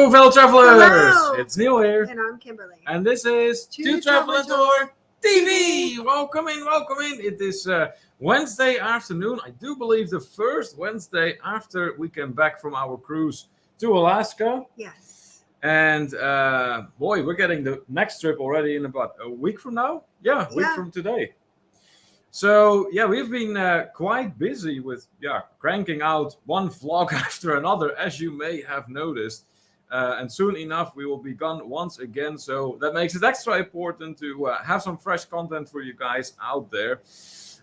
Hello, fellow travelers! Hello. It's Neil here. And I'm Kimberly. And this is To Travel and Travel Tour TV! Welcome in. It is Wednesday afternoon. I do believe the first Wednesday after we came back from our cruise to Alaska. Yes. And boy, we're getting the next trip already in about a week from now. Yeah, a week from today. So, yeah, we've been quite busy with cranking out one vlog after another, as you may have noticed. And soon enough, we will be gone once again. So that makes it extra important to have some fresh content for you guys out there.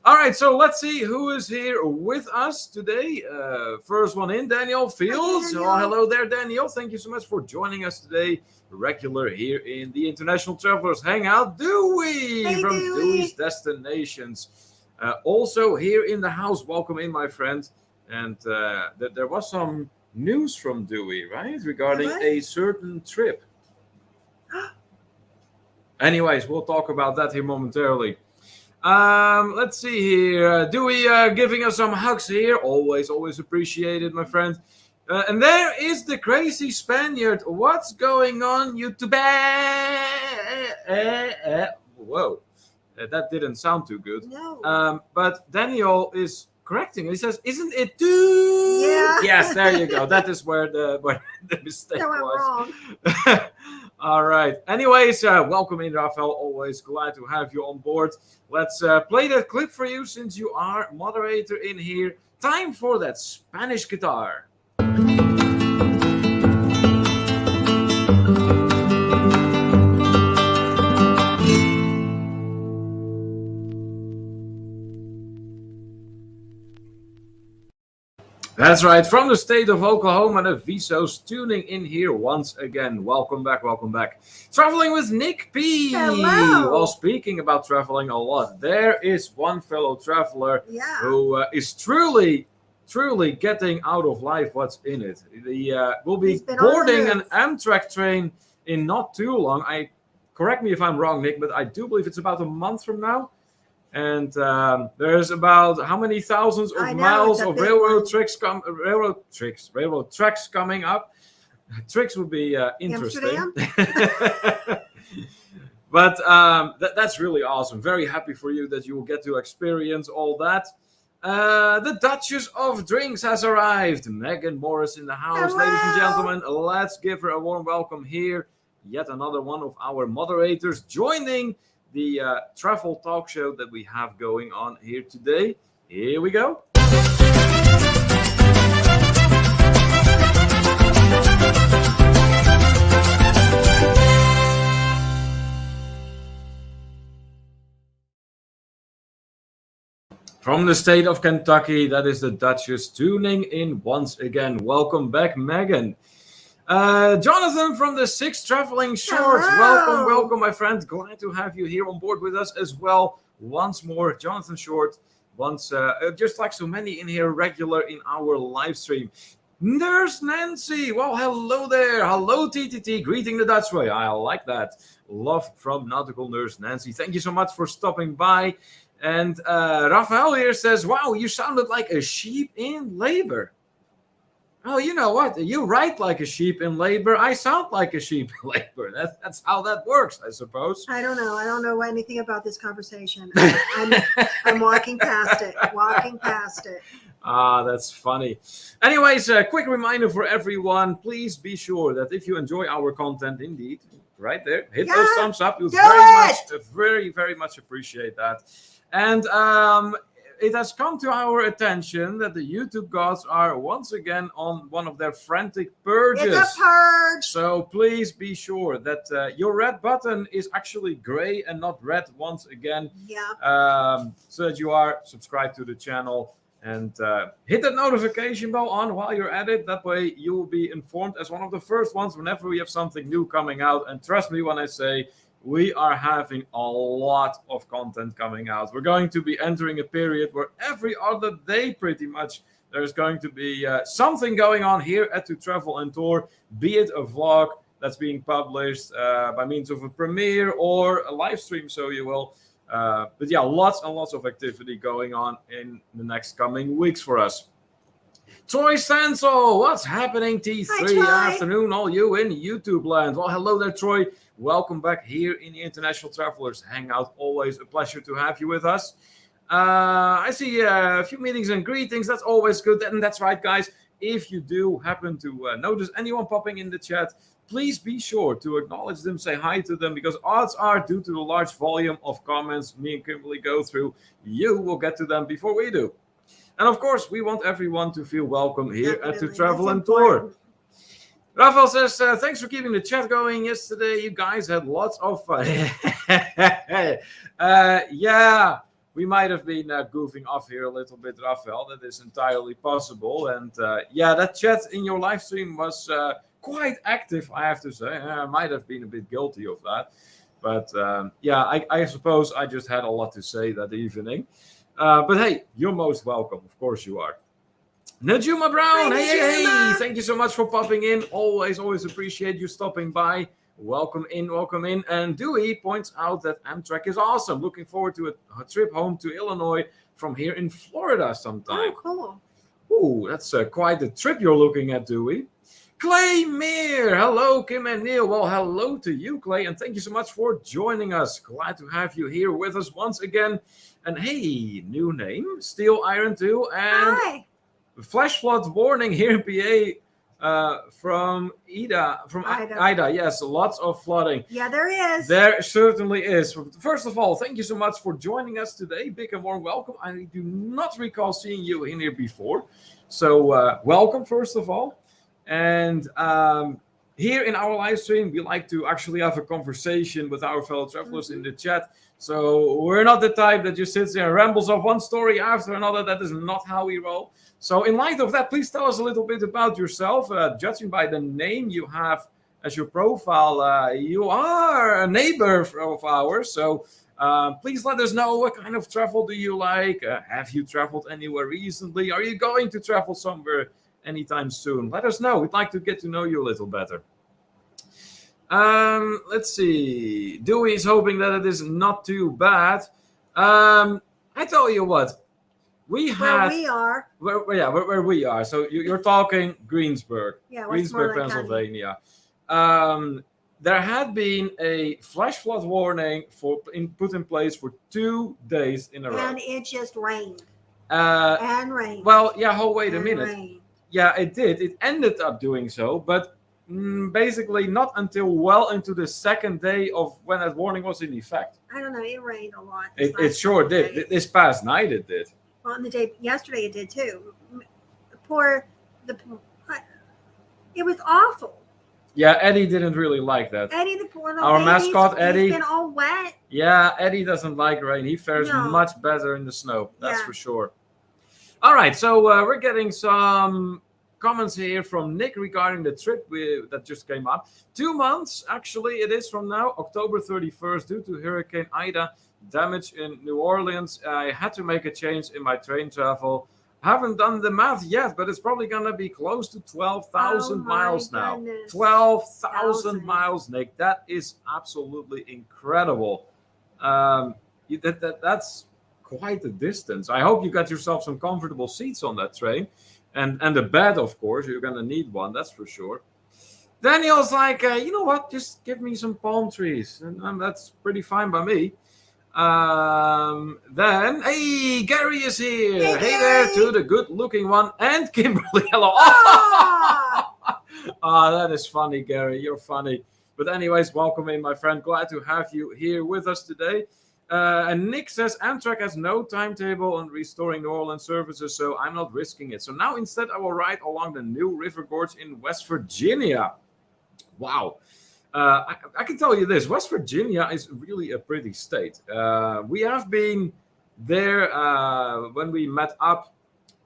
All right, so let's see who is here with us today. First one in, Daniel Fields. Daniel. Oh, hello there, Daniel. Thank you so much for joining us today. Regular here in the International Travelers Hangout, Dewey Hey, from Dewey. Dewey's Destinations. Also here in the house, welcome in, my friend. And there was some news from Dewey, right, regarding a certain trip. Anyways, we'll talk about that here momentarily. Let's see here. Dewey giving us some hugs here. Always appreciated, my friend. And there is the crazy Spaniard. What's going on, YouTube? Whoa. That didn't sound too good. No. But Daniel is correcting. He says, "Isn't it too?" Yeah. Yes, there you go. That is where the mistake That went was. wrong. All right. Anyways, welcome in, Rafael. Always glad to have you on board. Let's play that clip for you since you are moderator in here. Time for that Spanish guitar. That's right, from the state of Oklahoma, the Visos tuning in here once again. Welcome back. Traveling with Nick P. Hello. Well, speaking about traveling a lot, there is one fellow traveler who is truly getting out of life what's in it. We'll be boarding an Amtrak train in not too long. Correct me if I'm wrong, Nick, but I do believe it's about a month from now. And there's about how many thousands of miles of railroad tracks coming up. Tricks would be interesting. But that's really awesome. Very happy for you that you will get to experience all that. The Duchess of Drinks has arrived. Megan Morris in the house. Hello. Ladies and gentlemen, let's give her a warm welcome here. Yet another one of our moderators joining the travel talk show that we have going on here today. Here we go. From the state of Kentucky, that is the Duchess tuning in once again. Welcome back, Megan. Jonathan from the Six Traveling Shorts. Hello. Welcome, my friend. Glad to have you here on board with us as well. Once more, Jonathan Short. Just like so many in here, regular in our live stream. Nurse Nancy. Well, hello there. Hello, TTT. Greeting the Dutch way. I like that. Love from Nautical Nurse Nancy. Thank you so much for stopping by. And Rafael here says, wow, you sounded like a sheep in labor. Oh, you know what? You write like a sheep in labor. I sound like a sheep in labor. That's how that works, I suppose. I don't know. I don't know anything about this conversation. I'm walking past it. That's funny. Anyways, a quick reminder for everyone. Please be sure that if you enjoy our content, indeed, right there, hit those thumbs up. We very, very much appreciate that. And it has come to our attention that the YouTube gods are once again on one of their frantic purges. It's a purge. So please be sure that your red button is actually gray and not red once again. Yeah. So that you are subscribed to the channel and hit that notification bell on while you're at it. That way you will be informed as one of the first ones whenever we have something new coming out. And trust me when I say we are having a lot of content coming out. We're going to be entering a period where every other day, pretty much, there's going to be something going on here at To Travel and Tour, be it a vlog that's being published by means of a premiere or a live stream, so you will. But yeah, lots and lots of activity going on in the next coming weeks for us. Troy Sansel, what's happening, T3? Hi, Troy. Afternoon, all you in YouTube land. Well, hello there, Troy. Welcome back here in the International Travelers Hangout. Always a pleasure to have you with us. I see a few meetings and greetings. That's always good. And that's right, guys. If you do happen to notice anyone popping in the chat, please be sure to acknowledge them, say hi to them, because odds are, due to the large volume of comments me and Kimberly go through, you will get to them before we do. And of course, we want everyone to feel welcome here at the Travel and Tour. Rafael says, thanks for keeping the chat going yesterday. You guys had lots of fun. Yeah, we might have been goofing off here a little bit, Rafael. That is entirely possible. And yeah, that chat in your live stream was quite active, I have to say. I might have been a bit guilty of that. But yeah, I suppose I just had a lot to say that evening. But hey, you're most welcome. Of course you are. Najuma Brown, hey, thank you so much for popping in. Always appreciate you stopping by. Welcome in. And Dewey points out that Amtrak is awesome. Looking forward to a trip home to Illinois from here in Florida sometime. Oh, cool. Ooh, that's quite a trip you're looking at, Dewey. Clay Meir, hello, Kim and Neil. Well, hello to you, Clay, and thank you so much for joining us. Glad to have you here with us once again. And hey, new name, Steel Iron 2, and Hi. Flash flood warning here in PA from Ida. Yes, lots of flooding. Yeah, there is. There certainly is. First of all, thank you so much for joining us today. Big and warm welcome. I do not recall seeing you in here before. So welcome, first of all. And here in our live stream, we like to actually have a conversation with our fellow travelers in the chat. So we're not the type that just sits there and rambles off one story after another. That is not how we roll. So in light of that, please tell us a little bit about yourself. Judging by the name you have as your profile, you are a neighbor of ours. So please let us know, what kind of travel do you like? Have you traveled anywhere recently? Are you going to travel somewhere anytime soon? Let us know. We'd like to get to know you a little better. Let's see. Dewey is hoping that it is not too bad. I tell you what, where we are. So you're talking Greensburg, Pennsylvania. There had been a flash flood warning put in place for 2 days in a row, and it just rained. Rained. Well, yeah. Wait a minute. Rained. Yeah, it did. It ended up doing so, but basically not until well into the second day of when that warning was in effect. I don't know. It rained a lot. It sure did. Days. This past night it did. Well, on the day yesterday it did too. It was awful. Yeah, Eddie didn't really like that. Eddie, the poor little Our baby, mascot, Eddie. He's been all wet. Yeah, Eddie doesn't like rain. He fares much better in the snow. That's for sure. All right, so we're getting some comments here from Nick regarding the trip that just came up. 2 months, actually, it is from now, October 31st, due to Hurricane Ida damage in New Orleans. I had to make a change in my train travel. Haven't done the math yet, but it's probably going to be close to 12,000 miles now. 12,000 miles, Nick. That is absolutely incredible. That's quite a distance. I hope you got yourself some comfortable seats on that train. And a bed, of course. You're going to need one, that's for sure. Daniel's like, you know what? Just give me some palm trees. And that's pretty fine by me. Then, hey, Gary is here. Hey there to the good-looking one. And Kimberly, hello. Oh, that is funny, Gary. You're funny. But anyways, welcome in, my friend. Glad to have you here with us today. And Nick says, Amtrak has no timetable on restoring New Orleans services, so I'm not risking it. So now instead I will ride along the New River Gorge in West Virginia. Wow. I can tell you this, West Virginia is really a pretty state. We have been there when we met up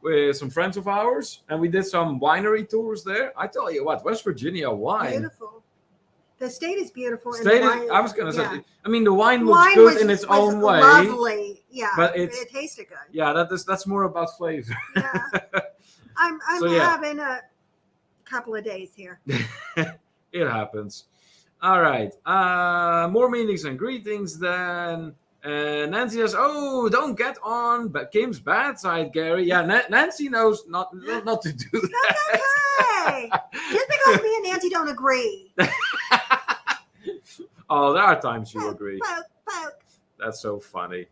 with some friends of ours, and we did some winery tours there. I tell you what, West Virginia wine. Beautiful. The state is beautiful. I was going to say, I mean, the wine looks good in its own way. Lovely, yeah. But it tasted good. Yeah, that's more about flavor. Yeah. I'm having a couple of days here. It happens. All right. More meetings and greetings then. And Nancy says, "Oh, don't get on Kim's bad side, Gary." Yeah, Nancy knows not to do that. That's okay. Just because me and Nancy don't agree. Oh, there are times you agree. Poke. That's so funny.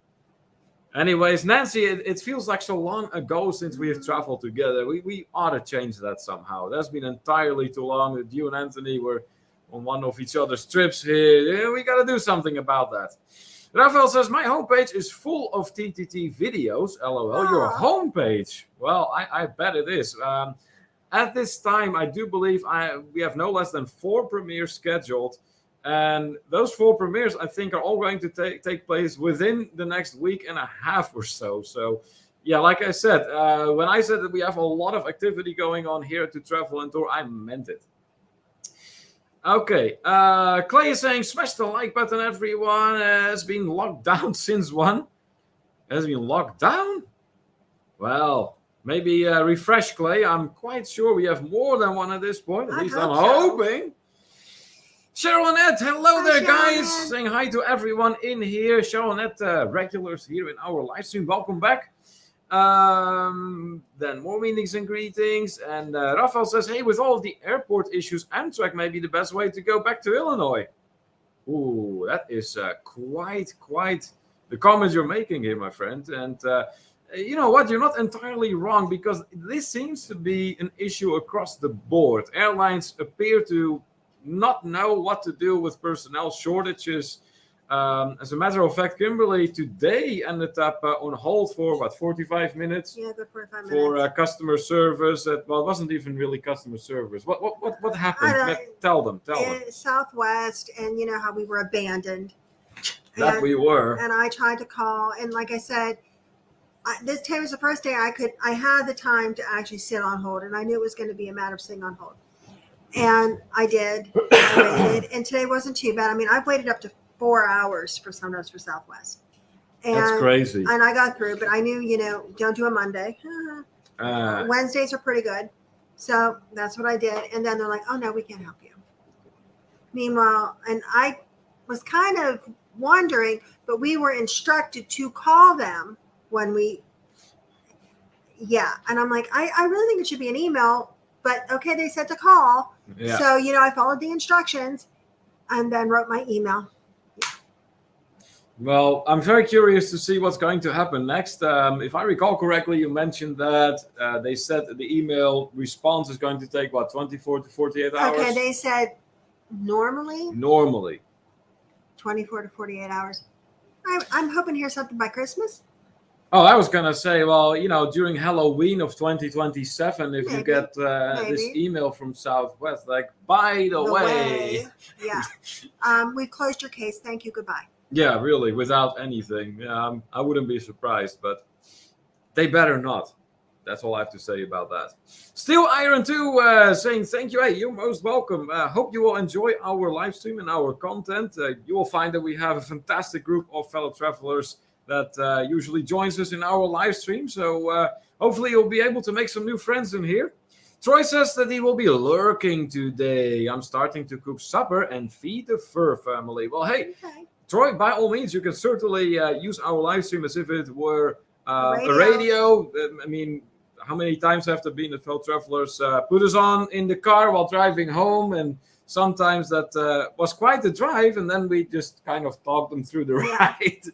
Anyways, Nancy, it feels like so long ago since we have traveled together. We ought to change that somehow. That's been entirely too long that you and Anthony were on one of each other's trips here. Yeah, we got to do something about that. Rafael says, my homepage is full of TTT videos. LOL, your homepage. Well, I bet it is. At this time, I do believe we have no less than 4 premieres scheduled. And those 4 premieres, I think, are all going to take place within the next week and a half or so. So, yeah, like I said, when I said that we have a lot of activity going on here to Travel and Tour, I meant it. Okay, Clay is saying, smash the like button, everyone. Has been locked down since when? Has been locked down? Well, maybe refresh, Clay. I'm quite sure we have more than one at this point. At least I'm hoping. Cheryl and Ed, hello there, guys. Saying hi to everyone in here. Cheryl and Ed, regulars here in our live stream. Welcome back. Then more meetings and greetings. And Rafael says, hey, with all of the airport issues, Amtrak may be the best way to go back to Illinois. Ooh, that is quite the comment you're making here, my friend. And you know what? You're not entirely wrong, because this seems to be an issue across the board. Airlines appear to not know what to do with personnel shortages. As a matter of fact, Kimberly today ended up on hold for 45 minutes? Yeah, good 45 minutes. For customer service. It wasn't even really customer service. What happened? Tell them. Southwest, and you know how we were abandoned. We were. And I tried to call, and like I said, this day was the first day I had the time to actually sit on hold, and I knew it was going to be a matter of sitting on hold. And I did. I waited, and today wasn't too bad. I mean, I've waited up to 4 hours for sometimes for Southwest. And, that's crazy. And I got through, but I knew, don't do a Monday. Wednesdays are pretty good. So that's what I did. And then they're like, oh, no, we can't help you. Meanwhile, and I was kind of wondering, but we were instructed to call them when we, and I'm like, I really think it should be an email. But okay, they said to call. Yeah. So, I followed the instructions and then wrote my email. Yeah. Well, I'm very curious to see what's going to happen next. If I recall correctly, you mentioned that they said that the email response is going to take, 24 to 48 hours? Okay, they said normally 24 to 48 hours. I'm hoping to hear something by Christmas. Oh, I was going to say, during Halloween of 2027, if you get this email from Southwest, like, by the way. Yeah. We've closed your case. Thank you. Goodbye. Yeah, really, without anything. I wouldn't be surprised, but they better not. That's all I have to say about that. Steel Iron 2 saying, thank you. Hey, you're most welcome. Hope you will enjoy our live stream and our content. You will find that we have a fantastic group of fellow travelers that usually joins us in our live stream. So hopefully you'll be able to make some new friends in here. Troy says that he will be lurking today. I'm starting to cook supper and feed the fur family. Well, hey, okay. Troy, by all means, you can certainly use our live stream as if it were a radio. I mean, how many times have there been the fellow travelers put us on in the car while driving home? And sometimes that was quite a drive. And then we just kind of talked them through the ride.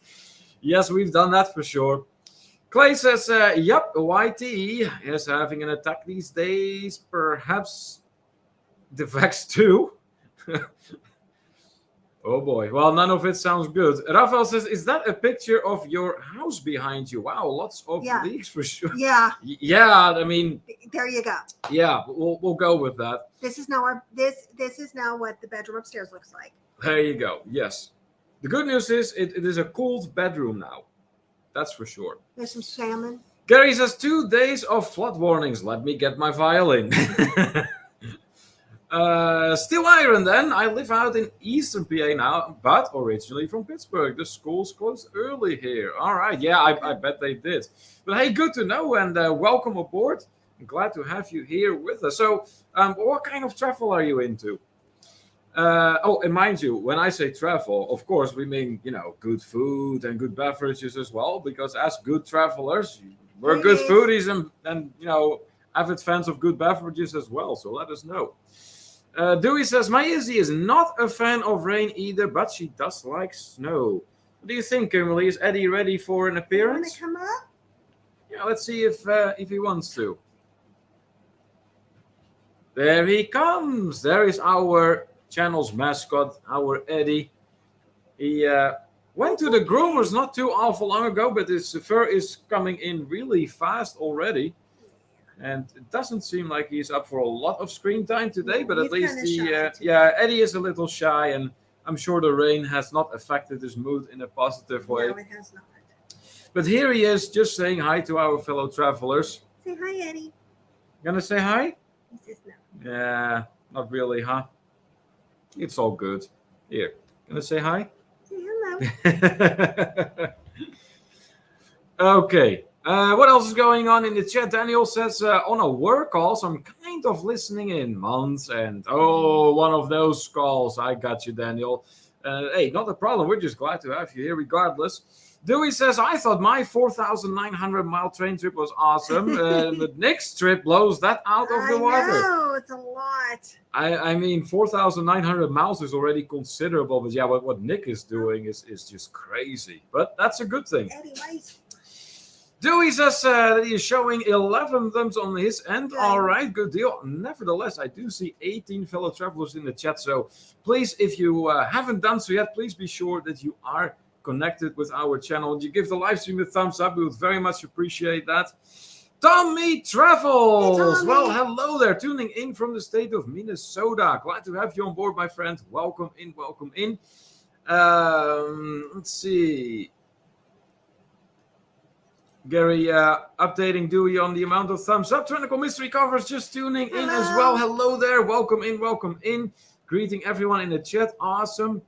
Yes, we've done that for sure. Clay says, yep, YT is having an attack these days. Perhaps the Vex too. Oh boy. Well, none of it sounds good. Rafael says, is that a picture of your house behind you? Wow, lots of leaks for sure. Yeah. Yeah, I mean. There you go. Yeah, we'll go with that. This is now this is now what the bedroom upstairs looks like. There you go. Yes. The good news is it is a cooled bedroom now. That's for sure. There's some salmon. Gary says 2 days of flood warnings. Let me get my violin. Steel Iron then. I live out in Eastern PA now, but originally from Pittsburgh. The schools closed early here. All right. Yeah, I bet they did. But hey, good to know, and welcome aboard. I'm glad to have you here with us. So what kind of travel are you into? And mind you, when I say travel, of course, we mean, good food and good beverages as well, because as good travelers, we're good foodies and avid fans of good beverages as well. So let us know. Dewey says, my Izzy is not a fan of rain either, but she does like snow. What do you think, Kimberly? Is Eddie ready for an appearance? You want to come up? Yeah, let's see if he wants to. There he comes. There is our channel's mascot, our Eddie. He went to the groomers not too awful long ago, but his fur is coming in really fast already. And it doesn't seem like he's up for a lot of screen time today, but at least Eddie is a little shy, and I'm sure the rain has not affected his mood in a positive way. No, it has not. But here he is, just saying hi to our fellow travelers. Say hi, Eddie. Gonna say hi? He says no. Yeah, not really, huh? It's all good. Here, gonna say hi? Say hello. Okay. What else is going on in the chat? Daniel says, on a work call, so I'm kind of listening in months. And, one of those calls. I got you, Daniel. Hey, not a problem. We're just glad to have you here regardless. Dewey says, I thought my 4,900-mile train trip was awesome. But Nick's trip blows that out of the water. I know, it's a lot. I mean, 4,900 miles is already considerable. But yeah, what Nick is doing is just crazy. But that's a good thing. Eddie, wait. Dewey says that he is showing 11 thumbs on his end. Yeah. All right, good deal. Nevertheless, I do see 18 fellow travelers in the chat. So please, if you haven't done so yet, please be sure that you are connected with our channel. And you give the live stream a thumbs up. We would very much appreciate that. Tommy Travels. Hey, Tommy. Well, hello there. Tuning in from the state of Minnesota. Glad to have you on board, my friend. Welcome in, welcome in. Let's see. Gary updating Dewey on the amount of thumbs up. Tyrannical Mystery Covers just tuning in as well. Hello there. Welcome in, welcome in. Greeting everyone in the chat. Awesome.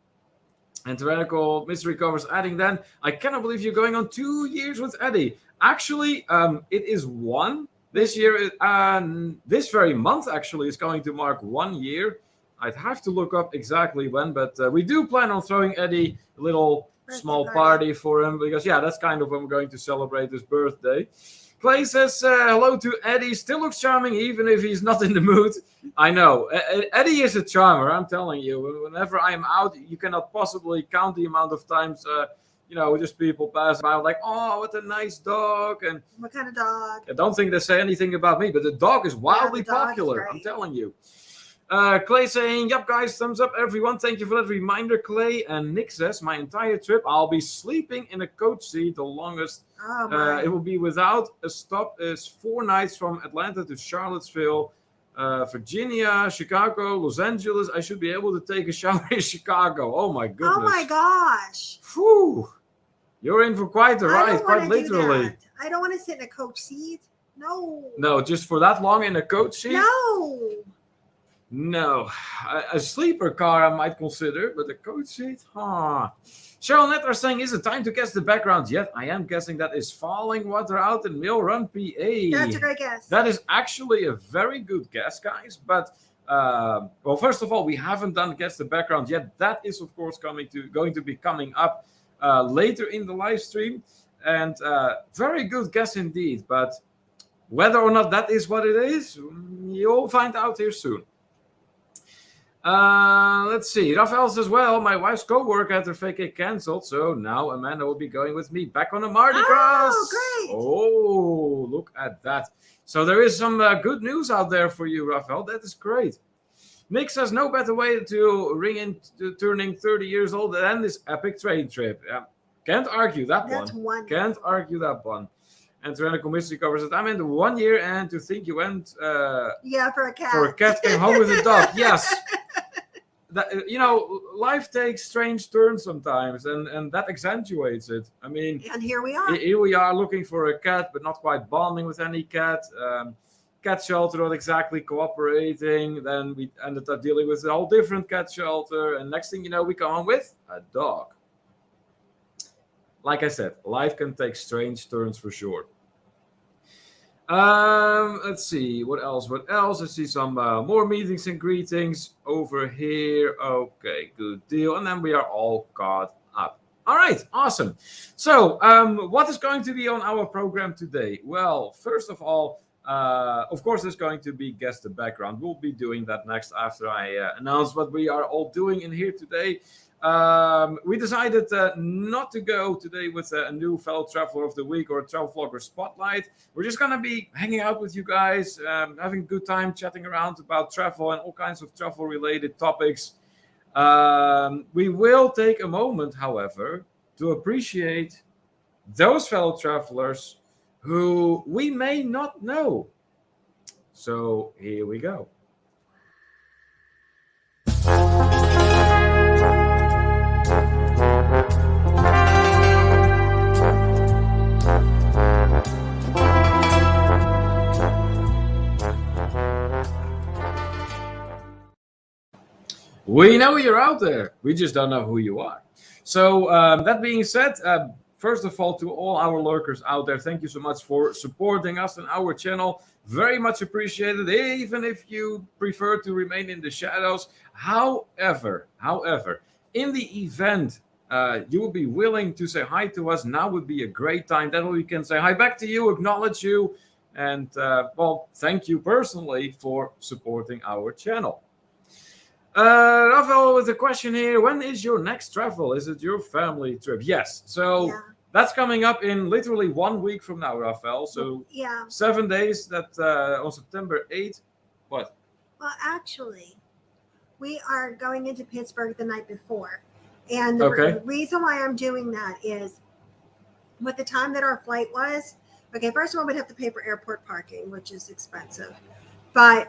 And Tyrannical Mystery Covers adding then, I cannot believe you're going on 2 years with Eddie. Actually, it is one. This year, this very month actually is going to mark 1 year. I'd have to look up exactly when, but we do plan on throwing Eddie a little small party for him, because that's kind of when we're going to celebrate his birthday. Clay says hello to Eddie. Still looks charming even if he's not in the mood. I know Eddie is a charmer, I'm telling you. Whenever I am out, you cannot possibly count the amount of times just people pass by like, oh, what a nice dog. And what kind of dog? I don't think they say anything about me, but the dog is wildly popular, I'm telling you. Clay saying, yep, guys, thumbs up, everyone. Thank you for that reminder, Clay. And Nick says, my entire trip, I'll be sleeping in a coach seat the longest. It will be without a stop. Is 4 nights from Atlanta to Charlottesville, Virginia, Chicago, Los Angeles. I should be able to take a shower in Chicago. Oh, my goodness. Oh, my gosh. Whew. You're in for quite the ride, quite literally. I don't want to sit in a coach seat. No. No, just for that long in a coach seat? No, a sleeper car I might consider, but a coach seat? Cheryl Net are saying, is it time to guess the background yet? I am guessing that is Falling Water Out in Mill Run, PA. That's a great guess. That is actually a very good guess, guys. But, well, first of all, we haven't done Guess the Background yet. That is, of course, going to be coming up later in the live stream. And very good guess indeed. But whether or not that is what it is, you'll find out here soon. Let's see. Rafael says, well, my wife's co-worker had her vacay canceled, so now Amanda will be going with me back on the Mardi Gras. Oh, great. Oh, look at that. So there is some good news out there for you, Rafael. That is great. Nick says, no better way to ring into turning 30 years old than this epic train trip. Yeah, can't argue that That's one. Wonderful. Can't argue that one. And Tyrannical Mystery covers it. I mean, 1 year, and to think you went... for a cat. For a cat, came home with a dog. Yes. That, life takes strange turns sometimes, and that accentuates it. I mean... And here we are. Here we are looking for a cat, but not quite bonding with any cat. Cat shelter not exactly cooperating. Then we ended up dealing with a whole different cat shelter. And next thing you know, we come home with a dog. Like I said, life can take strange turns for sure. Let's see what else. What else? I see some more meetings and greetings over here. Okay, good deal. And then we are all caught up. All right, awesome. So, what is going to be on our program today? Well, first of all, of course, there's going to be guess the background. We'll be doing that next after I announce what we are all doing in here today. We decided not to go today with a new fellow traveler of the week or a travel vlogger spotlight. We're just going to be hanging out with you guys, having a good time chatting around about travel and all kinds of travel related topics. We will take a moment, however, to appreciate those fellow travelers who we may not know. So here we go. We know you're out there. We just don't know who you are. So that being said, first of all, to all our lurkers out there, thank you so much for supporting us and our channel. Very much appreciated, even if you prefer to remain in the shadows. However, in the event you will be willing to say hi to us, now would be a great time. That way we can say hi back to you, acknowledge you, and well, thank you personally for supporting our channel. Rafael with a question here. When is your next travel? Is it your family trip? Yes. So that's coming up in literally 1 week from now, Rafael. So 7 days that on September 8th. What? Well, actually, we are going into Pittsburgh the night before. And the reason why I'm doing that is with the time that our flight was, okay, first of all, we'd have to pay for airport parking, which is expensive. But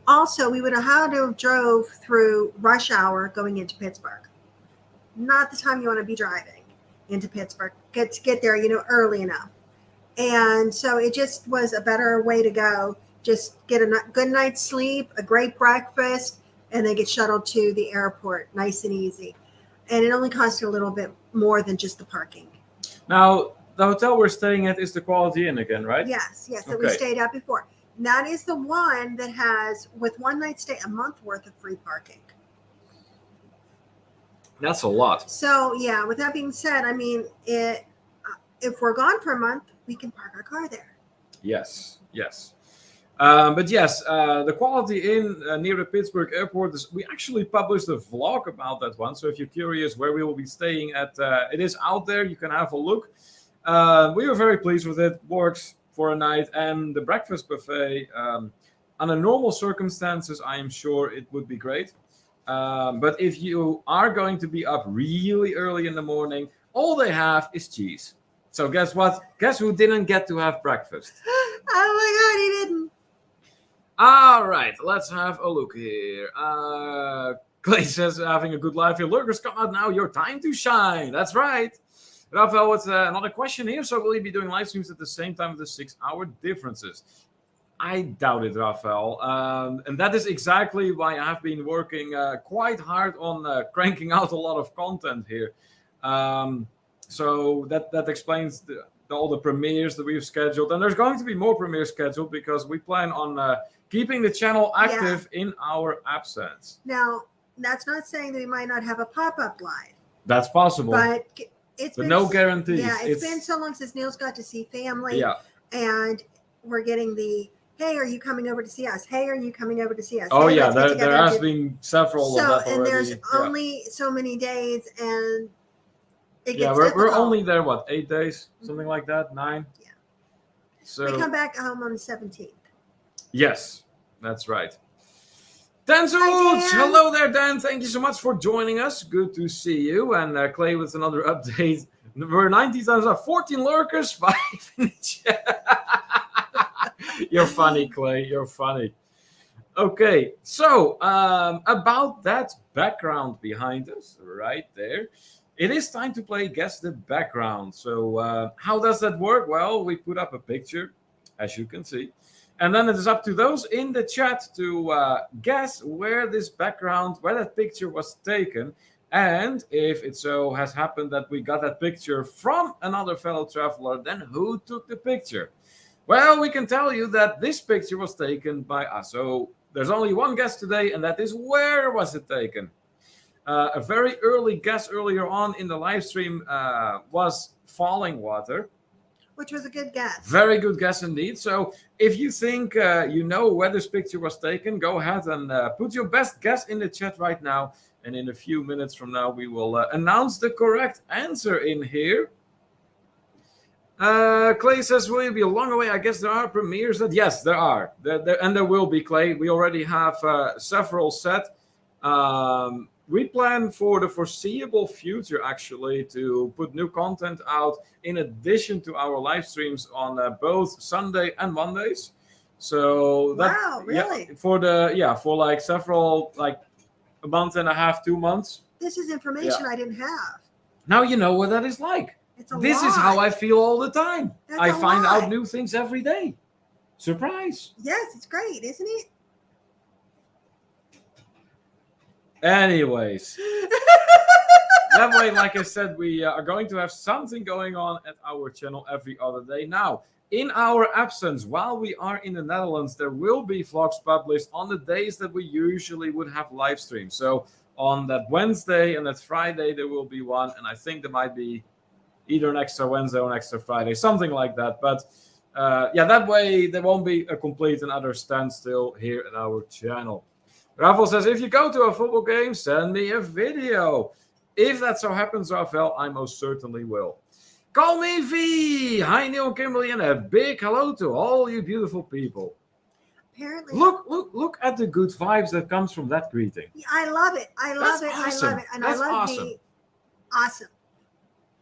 also, we would have had to have drove through rush hour going into Pittsburgh. Not the time you want to be driving into Pittsburgh. Get there, early enough. And so it just was a better way to go. Just get a good night's sleep, a great breakfast, and then get shuttled to the airport, nice and easy. And it only costs you a little bit more than just the parking. Now, the hotel we're staying at is the Quality Inn again, right? Yes, that we stayed at before. That is the one that has, with one night stay, a month worth of free parking. That's a lot. So, yeah, with that being said, I mean, if we're gone for a month, we can park our car there. Yes. But yes, the Quality Inn near the Pittsburgh airport, we actually published a vlog about that one. So if you're curious where we will be staying at, it is out there. You can have a look. We were very pleased with it. Works for a night, and the breakfast buffet under normal circumstances I am sure it would be great, but if you are going to be up really early in the morning, all they have is cheese. So guess what? Guess who didn't get to have breakfast? Oh my god, he didn't. All right, let's have a look here. Clay says having a good life here. Lurkers, come out now, your time to shine. That's right. Rafael, what's another question here? So will you be doing live streams at the same time with the 6-hour differences? I doubt it, Rafael. And that is exactly why I have been working quite hard on cranking out a lot of content here. So that explains all the premieres that we've scheduled. And there's going to be more premieres scheduled because we plan on keeping the channel active in our absence. Now, that's not saying that we might not have a pop-up live. That's possible. But no guarantees. Yeah, it's been so long since Neil's got to see family. Yeah. And we're getting the, hey, are you coming over to see us? Hey, are you coming over to see us? Oh, hey, yeah, there has been several of that already. And there's only so many days, and it gets we're only there, 8 days? Something like that, 9? Yeah. So we come back home on the 17th. Yes, that's right. Dan Zults! Hello there, Dan. Thank you so much for joining us. Good to see you. And Clay with another update. We're 90 times up. 14 lurkers, 5 in the chat. You're funny, Clay. You're funny. Okay, so about that background behind us, right there, it is time to play Guess the Background. So how does that work? Well, we put up a picture, as you can see. And then it is up to those in the chat to guess where that picture was taken. And if it so has happened that we got that picture from another fellow traveler, then who took the picture? Well, we can tell you that this picture was taken by us. So there's only one guess today, and that is where was it taken? A very early guess earlier on in the live stream was falling water. Which was a good guess. Very good guess indeed. So if you think you know where this picture was taken, go ahead and put your best guess in the chat right now. And in a few minutes from now, we will announce the correct answer in here. Clay says, will you be a long way? I guess there are premieres. Yes, there are. And there will be, Clay. We already have several set. We plan for the foreseeable future, actually, to put new content out in addition to our live streams on both Sunday and Mondays. So that, wow, really? For like several, like a month and a half, 2 months. This is information I didn't have. Now you know what that is like. This is how I feel all the time. I find out new things every day. Surprise. Yes, it's great, isn't it? Anyways, that way, like I said, we are going to have something going on at our channel every other day. Now, in our absence, while we are in the Netherlands, there will be vlogs published on the days that we usually would have live streams. So on that Wednesday and that Friday, there will be one. And I think there might be either an extra Wednesday or an extra Friday, something like that. But that way, there won't be a complete and utter standstill here at our channel. Rafael says, if you go to a football game, send me a video. If that so happens, Rafael, I most certainly will. Call me V. Hi, Neil and Kimberly, and a big hello to all you beautiful people. Apparently. Look at the good vibes that comes from that greeting. I love it. I love it. Awesome. I love it. And That's I love awesome. Awesome.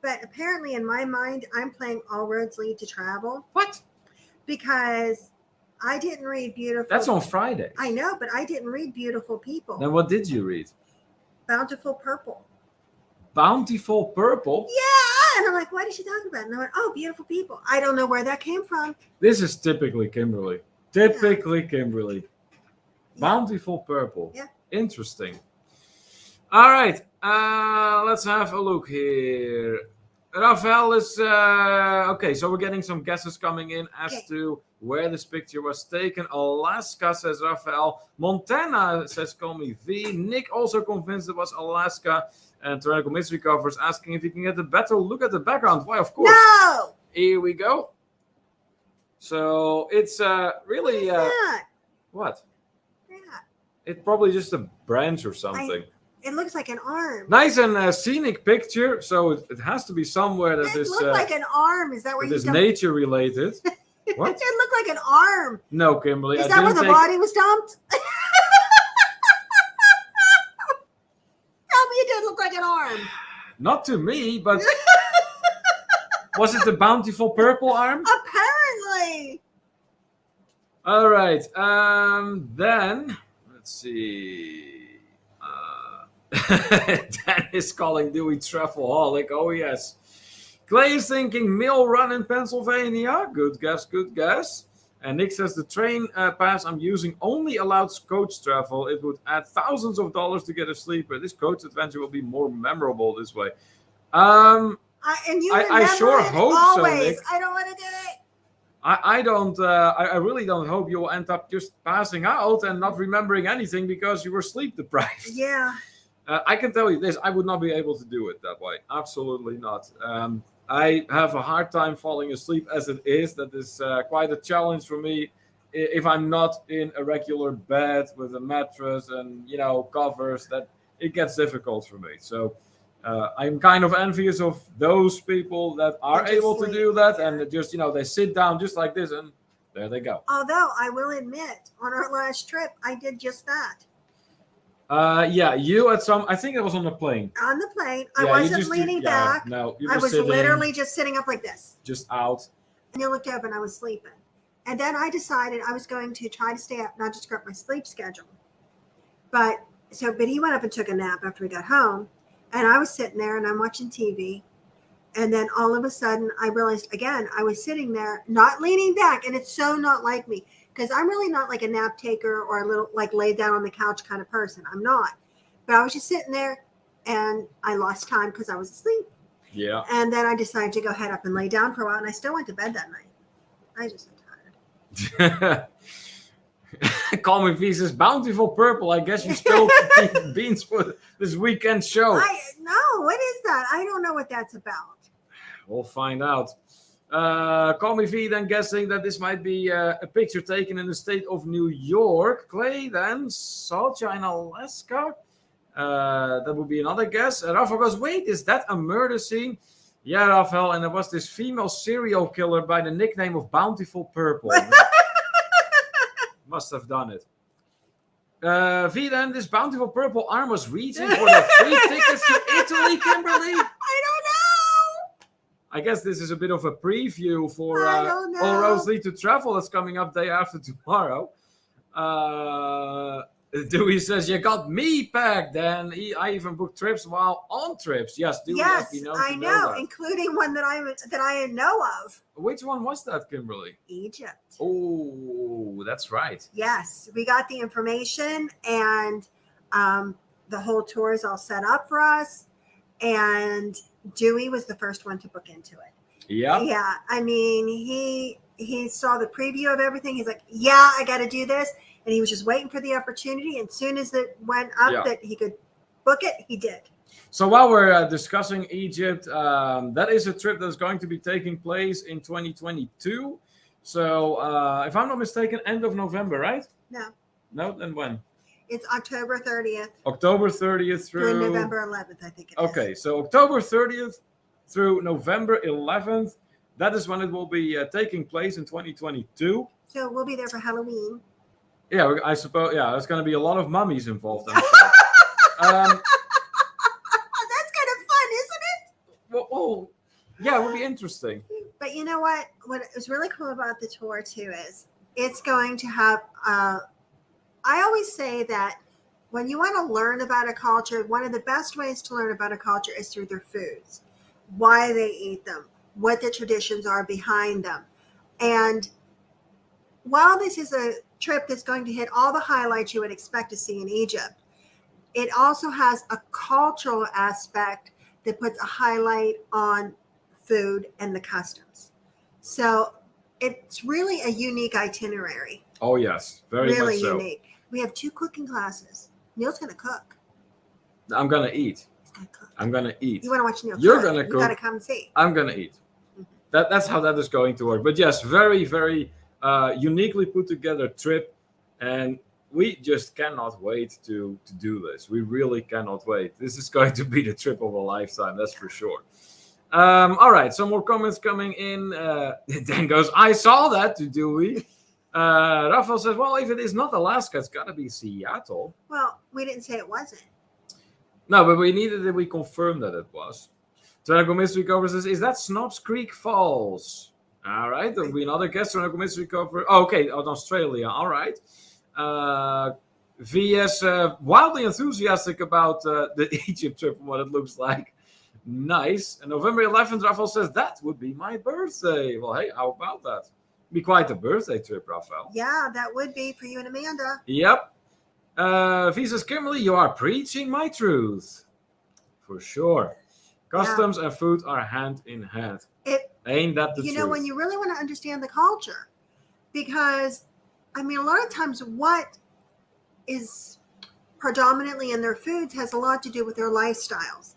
But apparently, in my mind, I'm playing All Roads Lead to Travel. What? Because I didn't read Beautiful. That's on Friday. I know, but I didn't read Beautiful People. Then what did you read? Bountiful Purple. Bountiful Purple? Yeah. And I'm like, what is she talking about? And I went, oh, Beautiful People. I don't know where that came from. This is typically Kimberly. Kimberly. Yeah. Bountiful Purple. Yeah. Interesting. All right. Let's have a look here. Rafael is okay. So we're getting some guesses coming in as to where this picture was taken. Alaska, says Rafael. Montana says, call me V. Nick also convinced it was Alaska. And Tyrannical Mystery Covers asking if you can get a better look at the background. Why, of course. No! Here we go. So it's really... What? Yeah. It's probably just a branch or something. It looks like an arm. Nice and scenic picture. So it has to be somewhere that is... It looked like an arm. Is that where you... It is nature related. What? It looked like an arm. No, Kimberly. Is that where the body was dumped? Tell me it didn't look like an arm. Not to me, but... Was it the Bountiful Purple arm? Apparently. All right. Then, let's see. Dan is calling Dewey Truffleaholic. Oh, yes. Clay is thinking Mill Run in Pennsylvania. Good guess, good guess. And Nick says the train pass I'm using only allows coach travel. It would add thousands of dollars to get a sleeper. This coach adventure will be more memorable this way. I sure hope always. so, Nick. I don't want to do it. I don't. I really don't hope you will end up just passing out and not remembering anything because you were sleep deprived. Yeah. I can tell you this: I would not be able to do it that way. Absolutely not. I have a hard time falling asleep as it is. That is quite a challenge for me. If I'm not in a regular bed with a mattress and covers, that it gets difficult for me. So. I'm kind of envious of those people that are able to do that and just, they sit down just like this and there they go. Although I will admit, on our last trip, I did just that. You I think it was on the plane. On the plane. I wasn't leaning back. No, I was literally just sitting up like this. Just out. And you looked over and I was sleeping. And then I decided I was going to try to stay up, not just up my sleep schedule. But he went up and took a nap after we got home. And I was sitting there and I'm watching TV. And then all of a sudden I realized again, I was sitting there, not leaning back. And it's so not like me because I'm really not like a nap taker or a little like lay down on the couch kind of person. I'm not. But I was just sitting there and I lost time because I was asleep. Yeah. And then I decided to go head up and lay down for a while. And I still went to bed that night. I just got tired. Call me V says bountiful purple. I guess you spilled beans for this weekend show. No, what is that? I don't know what that's about. We'll find out. Call me V then guessing that this might be a picture taken in the state of New York. Clay then Salcha in Alaska. That would be another guess. Rafael goes, wait, is that a murder scene? Yeah, Rafael, and there was this female serial killer by the nickname of Bountiful Purple. Must have done it. V then, this Bountiful Purple arm was reaching for the free tickets to Italy, Kimberly. I don't know. I guess this is a bit of a preview for I don't know. All Roads Lead to Travel that's coming up day after tomorrow. Dewey says, you got me pegged, then. I even booked trips while on trips. Yes, Dewey has been known to know that. Including one that I know of. Which one was that, Kimberly? Egypt. Oh, that's right. Yes, we got the information, and the whole tour is all set up for us. And Dewey was the first one to book into it. Yeah. Yeah. I mean, he saw the preview of everything. He's like, yeah, I got to do this. And he was just waiting for the opportunity. And as soon as it went up that he could book it, he did. So while we're discussing Egypt, that is a trip that's going to be taking place in 2022. So if I'm not mistaken, end of November, right? No. No? Then when? It's October 30th. October 30th through November 11th, I think it is. Okay, so October 30th through November 11th. That is when it will be taking place in 2022. So we'll be there for Halloween. Yeah, I suppose. Yeah, there's going to be a lot of mummies involved. I'm sure. That's kind of fun, isn't it? Well, yeah, it would be interesting. But you know what? What is really cool about the tour too is it's going to have. I always say that when you want to learn about a culture, one of the best ways to learn about a culture is through their foods, why they eat them, what the traditions are behind them, and while this is a trip that's going to hit all the highlights you would expect to see in Egypt, it also has a cultural aspect that puts a highlight on food and the customs. So it's really a unique itinerary. Oh, yes. Very really much so. Unique. We have 2 cooking classes. Neil's going to cook. I'm going to eat. He's going to cook. I'm going to eat. You want to watch Neil You're cook? going to cook. You got to come see. I'm going to eat. Mm-hmm. That's how that is going to work. But yes, very, very uniquely put together trip. And we just cannot wait to do this. We really cannot wait. This is going to be the trip of a lifetime, that's for sure. All right, some more comments coming in. Dan goes, I saw that to Dewey. Rafael says, well, if it is not Alaska, it's got to be Seattle. Well, we didn't say it wasn't. No, but we needed that we confirm that it was. Tropical Mystery Cover says, is that Snobs Creek Falls? All right, there'll be another guest. Tropical Mystery Cover. Oh, okay, on Australia. All right. VS wildly enthusiastic about the Egypt trip and what it looks like. Nice. And November 11th, Rafael says, that would be my birthday. Well, hey, how about that? Be quite a birthday trip, Rafael. Yeah, that would be for you and Amanda. Yep. V says, Kimberly, you are preaching my truth. For sure. Customs and food are hand in hand. Ain't that the truth? You know, when you really want to understand the culture, because I mean, a lot of times what is predominantly in their foods has a lot to do with their lifestyles.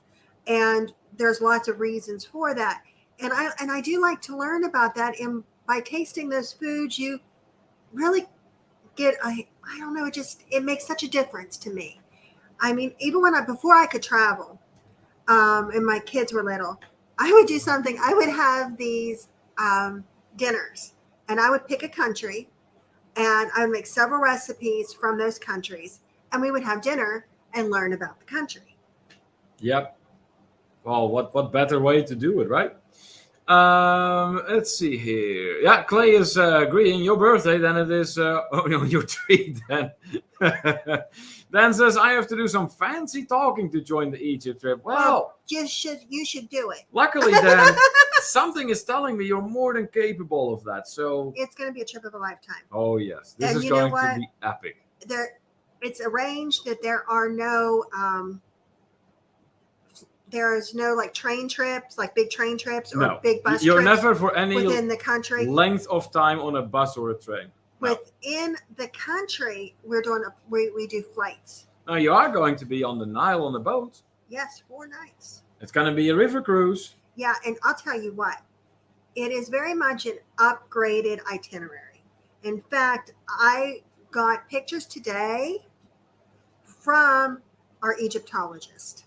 And there's lots of reasons for that. And I do like to learn about that. And by tasting those foods, you really get, I don't know, it makes such a difference to me. I mean, even before I could travel, and my kids were little, I would do something. I would have these dinners, and I would pick a country, and I would make several recipes from those countries, and we would have dinner and learn about the country. Yep. Well, what better way to do it, right? Let's see here. Yeah, Clay is agreeing. Your birthday, then it is. Oh no, your treat. Then. Dan says I have to do some fancy talking to join the Egypt trip. Well, you should do it. Luckily, Dan, something is telling me you're more than capable of that. So it's going to be a trip of a lifetime. Oh yes, this is going to be epic. It's arranged that there are no. There's no like train trips, like big train trips or big bus trips. You're never for any within the country length of time on a bus or a train. Within the country, we do flights. Now you are going to be on the Nile on a boat. Yes, 4 nights. It's going to be a river cruise. Yeah, and I'll tell you what, it is very much an upgraded itinerary. In fact, I got pictures today from our Egyptologist.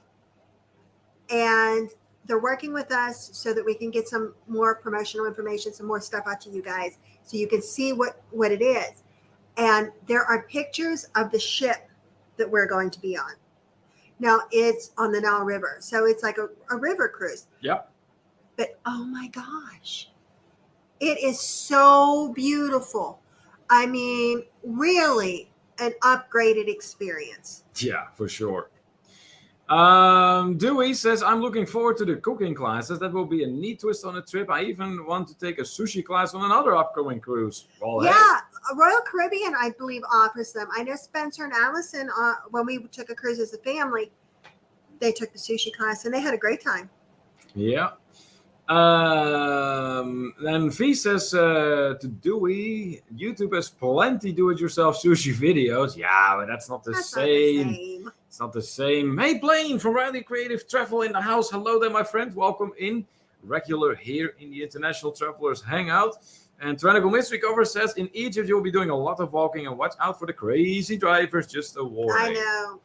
And they're working with us so that we can get some more promotional information, some more stuff out to you guys so you can see what it is. And there are pictures of the ship that we're going to be on. Now, it's on the Nile River, so it's like a river cruise. Yep. But, oh my gosh, it is so beautiful. I mean, really an upgraded experience. Yeah, for sure. Dewey says, I'm looking forward to the cooking classes. That will be a neat twist on the trip. I even want to take a sushi class on another upcoming cruise. Well, yeah, hey. Royal Caribbean, I believe, offers them. I know Spencer and Allison, when we took a cruise as a family, they took the sushi class and they had a great time. Yeah. Then V says to Dewey, YouTube has plenty do-it-yourself sushi videos. Yeah, but that's not the same. It's not the same. Hey, Blaine from Riley Creative Travel in the house. Hello there, my friend. Welcome in. Regular here in the International Travelers Hangout. And Tyrannical Mystery Cover says, in Egypt, you'll be doing a lot of walking and watch out for the crazy drivers. Just a warning.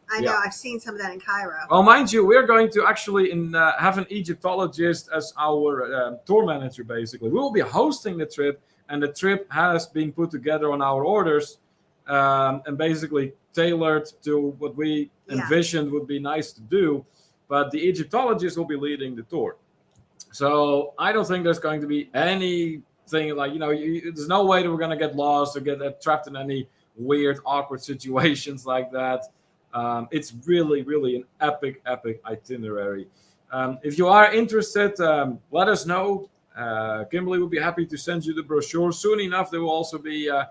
I know. I've seen some of that in Cairo. Well, mind you, we're going to actually have an Egyptologist as our tour manager, basically. We will be hosting the trip, and the trip has been put together on our orders and basically tailored to what we envisioned would be nice to do. But the Egyptologist will be leading the tour. So I don't think there's going to be anything like, there's no way that we're going to get lost or get trapped in any weird, awkward situations like that. It's really, really an epic itinerary. If you are interested, let us know. Kimberly will be happy to send you the brochure. Soon enough, there will also be a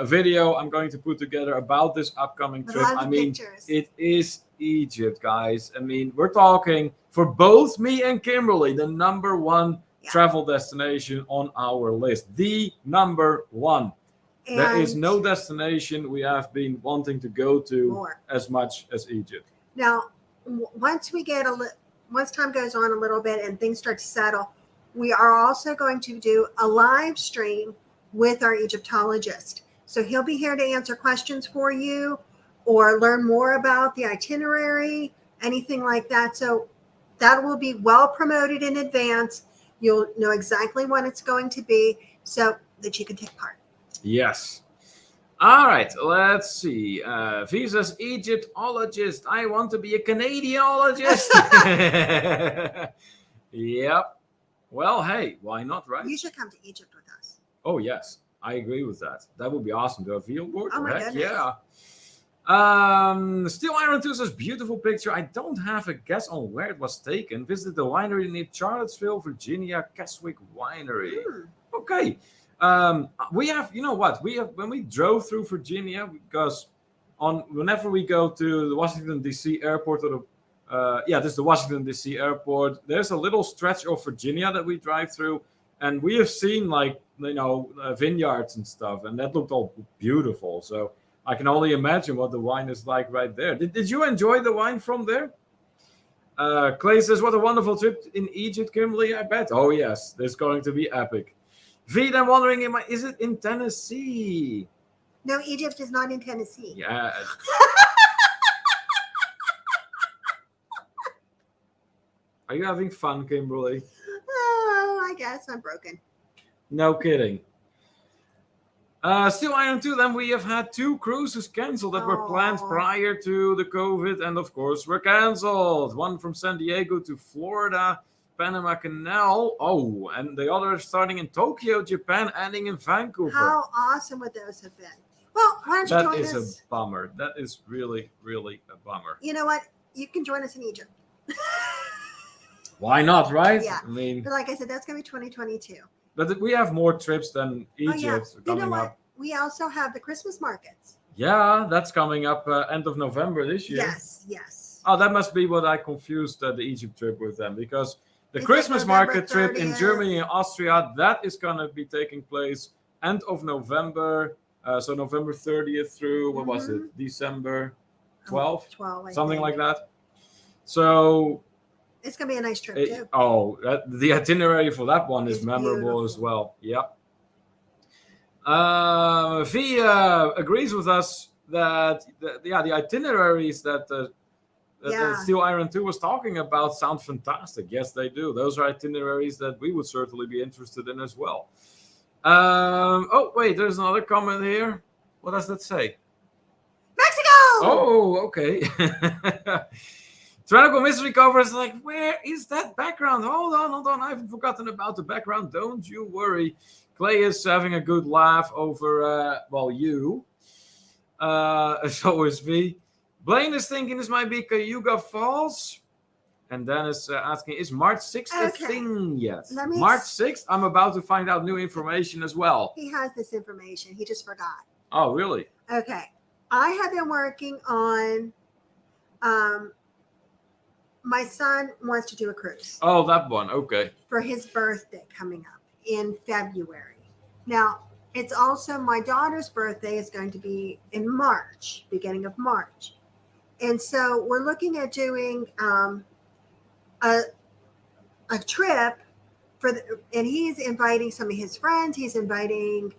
video I'm going to put together about this upcoming trip. I mean, pictures. It is Egypt, guys. I mean, we're talking, for both me and Kimberly, the number one travel destination on our list. The number one. And there is no destination we have been wanting to go to as much as Egypt. Now, once time goes on a little bit and things start to settle, we are also going to do a live stream with our Egyptologist. So he'll be here to answer questions for you or learn more about the itinerary, anything like that. So that will be well promoted in advance. You'll know exactly when it's going to be so that you can take part. Yes. All right, let's see. Visa's Egyptologist. I want to be a Canadianologist. Yep. Well, hey, why not, right? You should come to Egypt with us. Oh, yes. I agree with that. That would be awesome to have you on board. Oh, my goodness. Yeah. Steel Iron 2 says, beautiful picture. I don't have a guess on where it was taken. Visited the winery near Charlottesville, Virginia, Keswick Winery. Okay. We have, when we drove through Virginia, because whenever we go to the Washington, D.C. airport, this is the Washington, D.C. airport, there's a little stretch of Virginia that we drive through, and we have seen, vineyards and stuff, and that looked all beautiful. So I can only imagine what the wine is like right there. Did you enjoy the wine from there? Clay says, what a wonderful trip in Egypt, Kimberly, I bet. Oh, yes, there's going to be epic. V, then wondering, is it in Tennessee? No, Egypt is not in Tennessee. Yeah. Are you having fun, Kimberly? Oh, I guess I'm broken. No kidding. Steel Iron 2, then we have had 2 cruises canceled that were planned prior to the COVID, and of course were canceled. One from San Diego to Florida, Panama Canal. Oh, and the other starting in Tokyo, Japan, ending in Vancouver. How awesome would those have been? Well, why don't you join us? That is a bummer. That is really, really a bummer. You know what? You can join us in Egypt. Why not, right? Yeah. I mean, but like I said, that's going to be 2022. But we have more trips than Egypt coming up. We also have the Christmas markets. Yeah, that's coming up end of November this year. Yes. Oh, that must be what I confused the Egypt trip with them, because the Christmas market trip in Germany and Austria, that is going to be taking place end of November. So November 30th through, what was it? December 12th? 12, something like that. So it's going to be a nice trip, too. The itinerary for that one is memorable beautiful. as well. Yep. V agrees with us that the itineraries that Steel Iron 2 was talking about sound fantastic. Yes, they do. Those are itineraries that we would certainly be interested in as well. Oh, wait, there's another comment here. What does that say? Mexico! Oh, okay. Tyrannical Mystery Cover is like, where is that background? Hold on. I haven't forgotten about the background. Don't you worry. Clay is having a good laugh over, you. So is V. Blaine is thinking this might be Cayuga Falls. And Dennis asking, is March 6th a thing yet? March 6th? I'm about to find out new information as well. He has this information. He just forgot. Oh, really? Okay. I have been working on... my son wants to do a cruise. Oh, that one. Okay. For his birthday coming up in February. Now, it's also my daughter's birthday is going to be in March, beginning of March. And so we're looking at doing a trip and he's inviting some of his friends. He's inviting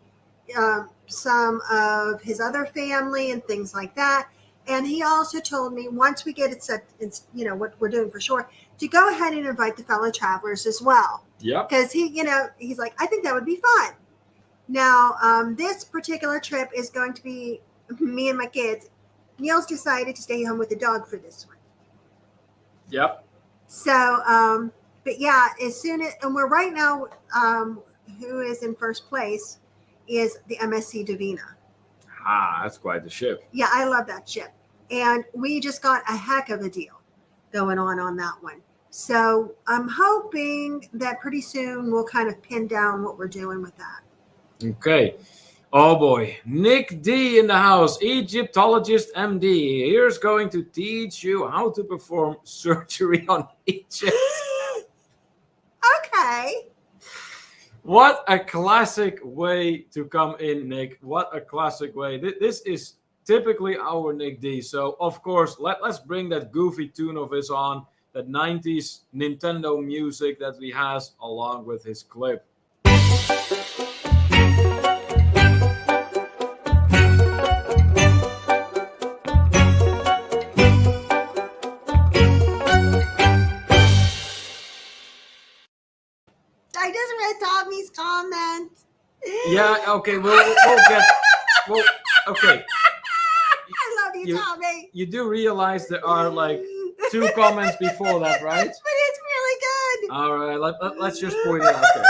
some of his other family and things like that. And he also told me once we get it set, what we're doing for sure, to go ahead and invite the fellow travelers as well. Yeah. Because he's like, I think that would be fun. Now, this particular trip is going to be me and my kids. Neil's decided to stay home with the dog for this one. Yep. So, but yeah, and we're right now, who is in first place is the MSC Divina. Ah, that's quite the ship. Yeah, I love that ship. And we just got a heck of a deal going on that one. So I'm hoping that pretty soon we'll kind of pin down what we're doing with that. Okay. Oh boy. Nick D in the house. Egyptologist MD. Here's going to teach you how to perform surgery on Egypt. Okay. What a classic way to come in, Nick. What a classic way. This is typically our Nick D. So, of course, let's bring that goofy tune of his on, that 90s Nintendo music that he has along with his clip. I just read Tommy's comment. Yeah, okay, we'll get... Well, okay. I love you, Tommy. You do realize there are like 2 comments before that, right? But it's really good. All right, let's just point it out there.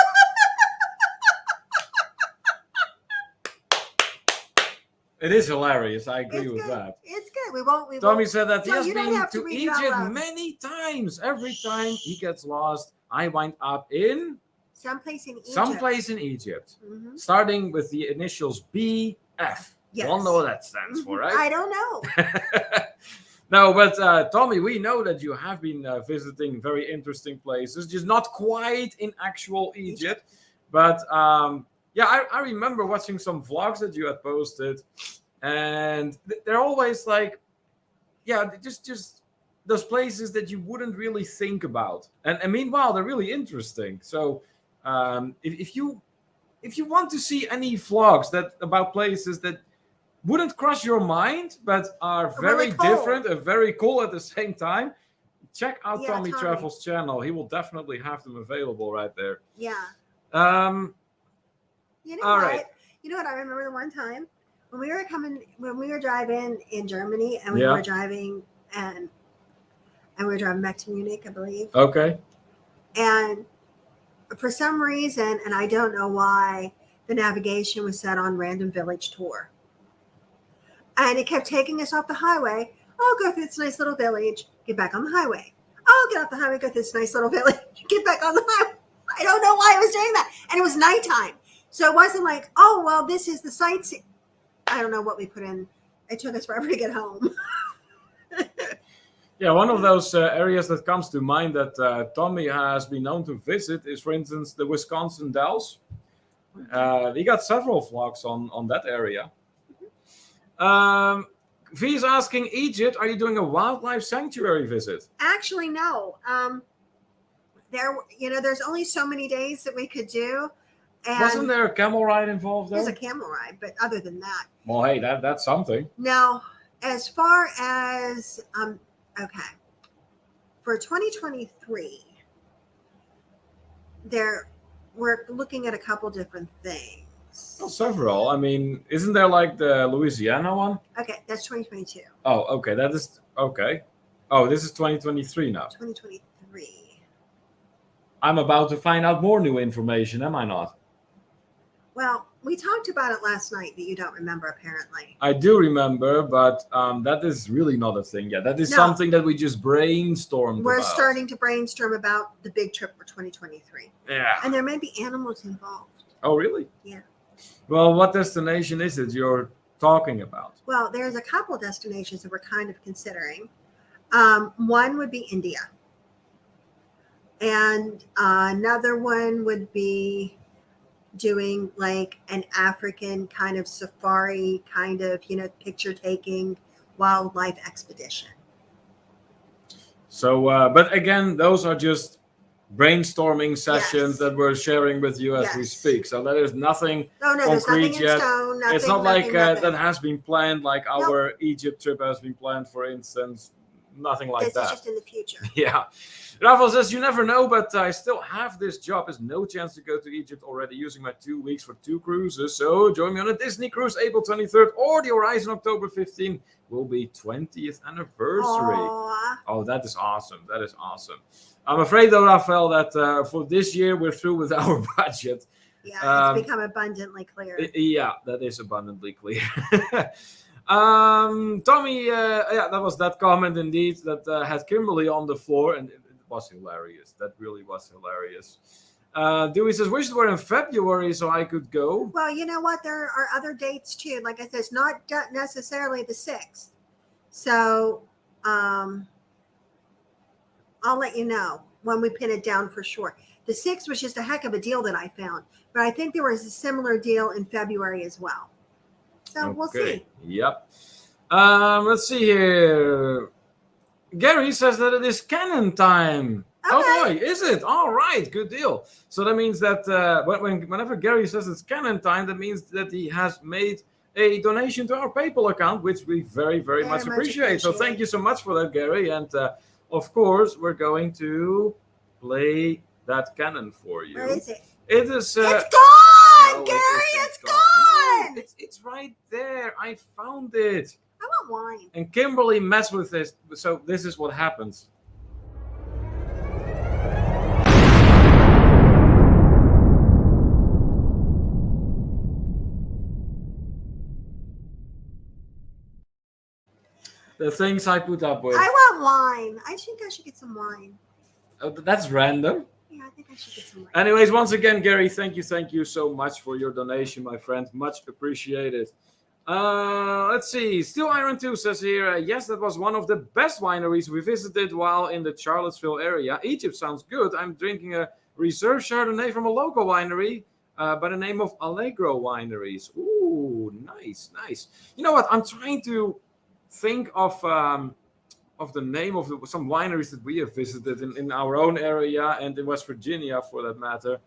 It is hilarious. I agree with that. It's good. Tommy said that he has been to Egypt many times. Every time he gets lost, I wind up in... Someplace in Egypt. Mm-hmm. Starting with the initials BF. Yes. You all know what that stands for, right? I don't know. No, but Tommy, we know that you have been visiting very interesting places, just not quite in actual Egypt. But I remember watching some vlogs that you had posted, and they're always like, just those places that you wouldn't really think about. And meanwhile, they're really interesting. So if you want to see any vlogs about places that wouldn't cross your mind, but are very different and very cool at the same time, check out Tommy Travels' channel. He will definitely have them available right there. Yeah. All right. You know what? I remember the one time when we were driving in Germany, and we were driving and we were driving back to Munich, I believe. Okay. And for some reason, and I don't know why, the navigation was set on Random Village Tour. And it kept taking us off the highway. Oh, go through this nice little village. Get back on the highway. Oh, get off the highway. Go through this nice little village. Get back on the highway. I don't know why it was doing that. And it was nighttime. So it wasn't like, oh, well, this is the sightseeing. I don't know what we put in. It took us forever to get home. Yeah, one of those areas that comes to mind that Tommy has been known to visit is, for instance, the Wisconsin Dells. He got several vlogs on that area. V's asking, Egypt, are you doing a wildlife sanctuary visit? Actually, no. There's only so many days that we could do. And wasn't there a camel ride involved there? There's a camel ride, but other than that. Well, hey, that's something. Now, as far as, okay, for 2023, we're looking at a couple different things. Well, several. I mean, isn't there like the Louisiana one? Okay, that's 2022. Oh, okay, that is, okay. Oh, this is 2023 now. 2023. I'm about to find out more new information, am I not? Well, we talked about it last night that you don't remember, apparently. I do remember, but that is really not a thing yet. That is something that we just brainstormed We're about. starting to brainstorm about the big trip for 2023. Yeah. And there may be animals involved. Oh, really? Yeah. Well, what destination is it you're talking about? Well, there's a couple destinations that we're kind of considering. One would be India. And another one would be doing like an African kind of safari, kind of, picture taking wildlife expedition. So, but again, those are just brainstorming sessions that we're sharing with you as we speak. So there is nothing concrete yet. It's not like that has been planned, like our Egypt trip has been planned, for instance. Nothing like that. This is just in the future. Yeah. Rafael says, you never know, but I still have this job. There's no chance to go to Egypt already using my 2 weeks for 2 cruises. So join me on a Disney cruise April 23rd or the Horizon October 15th will be 20th anniversary. Aww. Oh, that is awesome. That is awesome. I'm afraid though, Rafael, that for this year we're through with our budget. Yeah, it's become abundantly clear. Yeah, that is abundantly clear. Tommy, that was that comment indeed that had Kimberly on the floor, and it was hilarious. That really was hilarious. Dewey says, wish it were in February so I could go. Well, you know what? There are other dates too. Like I said, it's not necessarily the 6th. So I'll let you know when we pin it down for sure. The 6th was just a heck of a deal that I found. But I think there was a similar deal in February as well. So we'll see. Yep. Let's see here. Gary says that it is Canon time. Okay. Oh boy, is it? All right, good deal. So that means that whenever Gary says it's Canon time, that means that he has made a donation to our PayPal account, which we very, very much appreciate. So thank you so much for that, Gary. And of course, we're going to play that Canon for you. Where is it? It is. It's gone, Gary. It's gone. No, it's right there. I found it. I want wine. And Kimberly messed with this. So this is what happens. The things I put up with. I want wine. I think I should get some wine. Oh, that's random. Yeah, I think I should get some wine. Anyways, once again, Gary, thank you so much for your donation, my friend. Much appreciated. Let's see. Steel Iron 2 says here, yes, that was one of the best wineries we visited while in the Charlottesville area. Egypt sounds good. I'm drinking a reserve Chardonnay from a local winery by the name of Allegro Wineries. Ooh, nice. You know what? I'm trying to think of the name of some wineries that we have visited in our own area and in West Virginia, for that matter.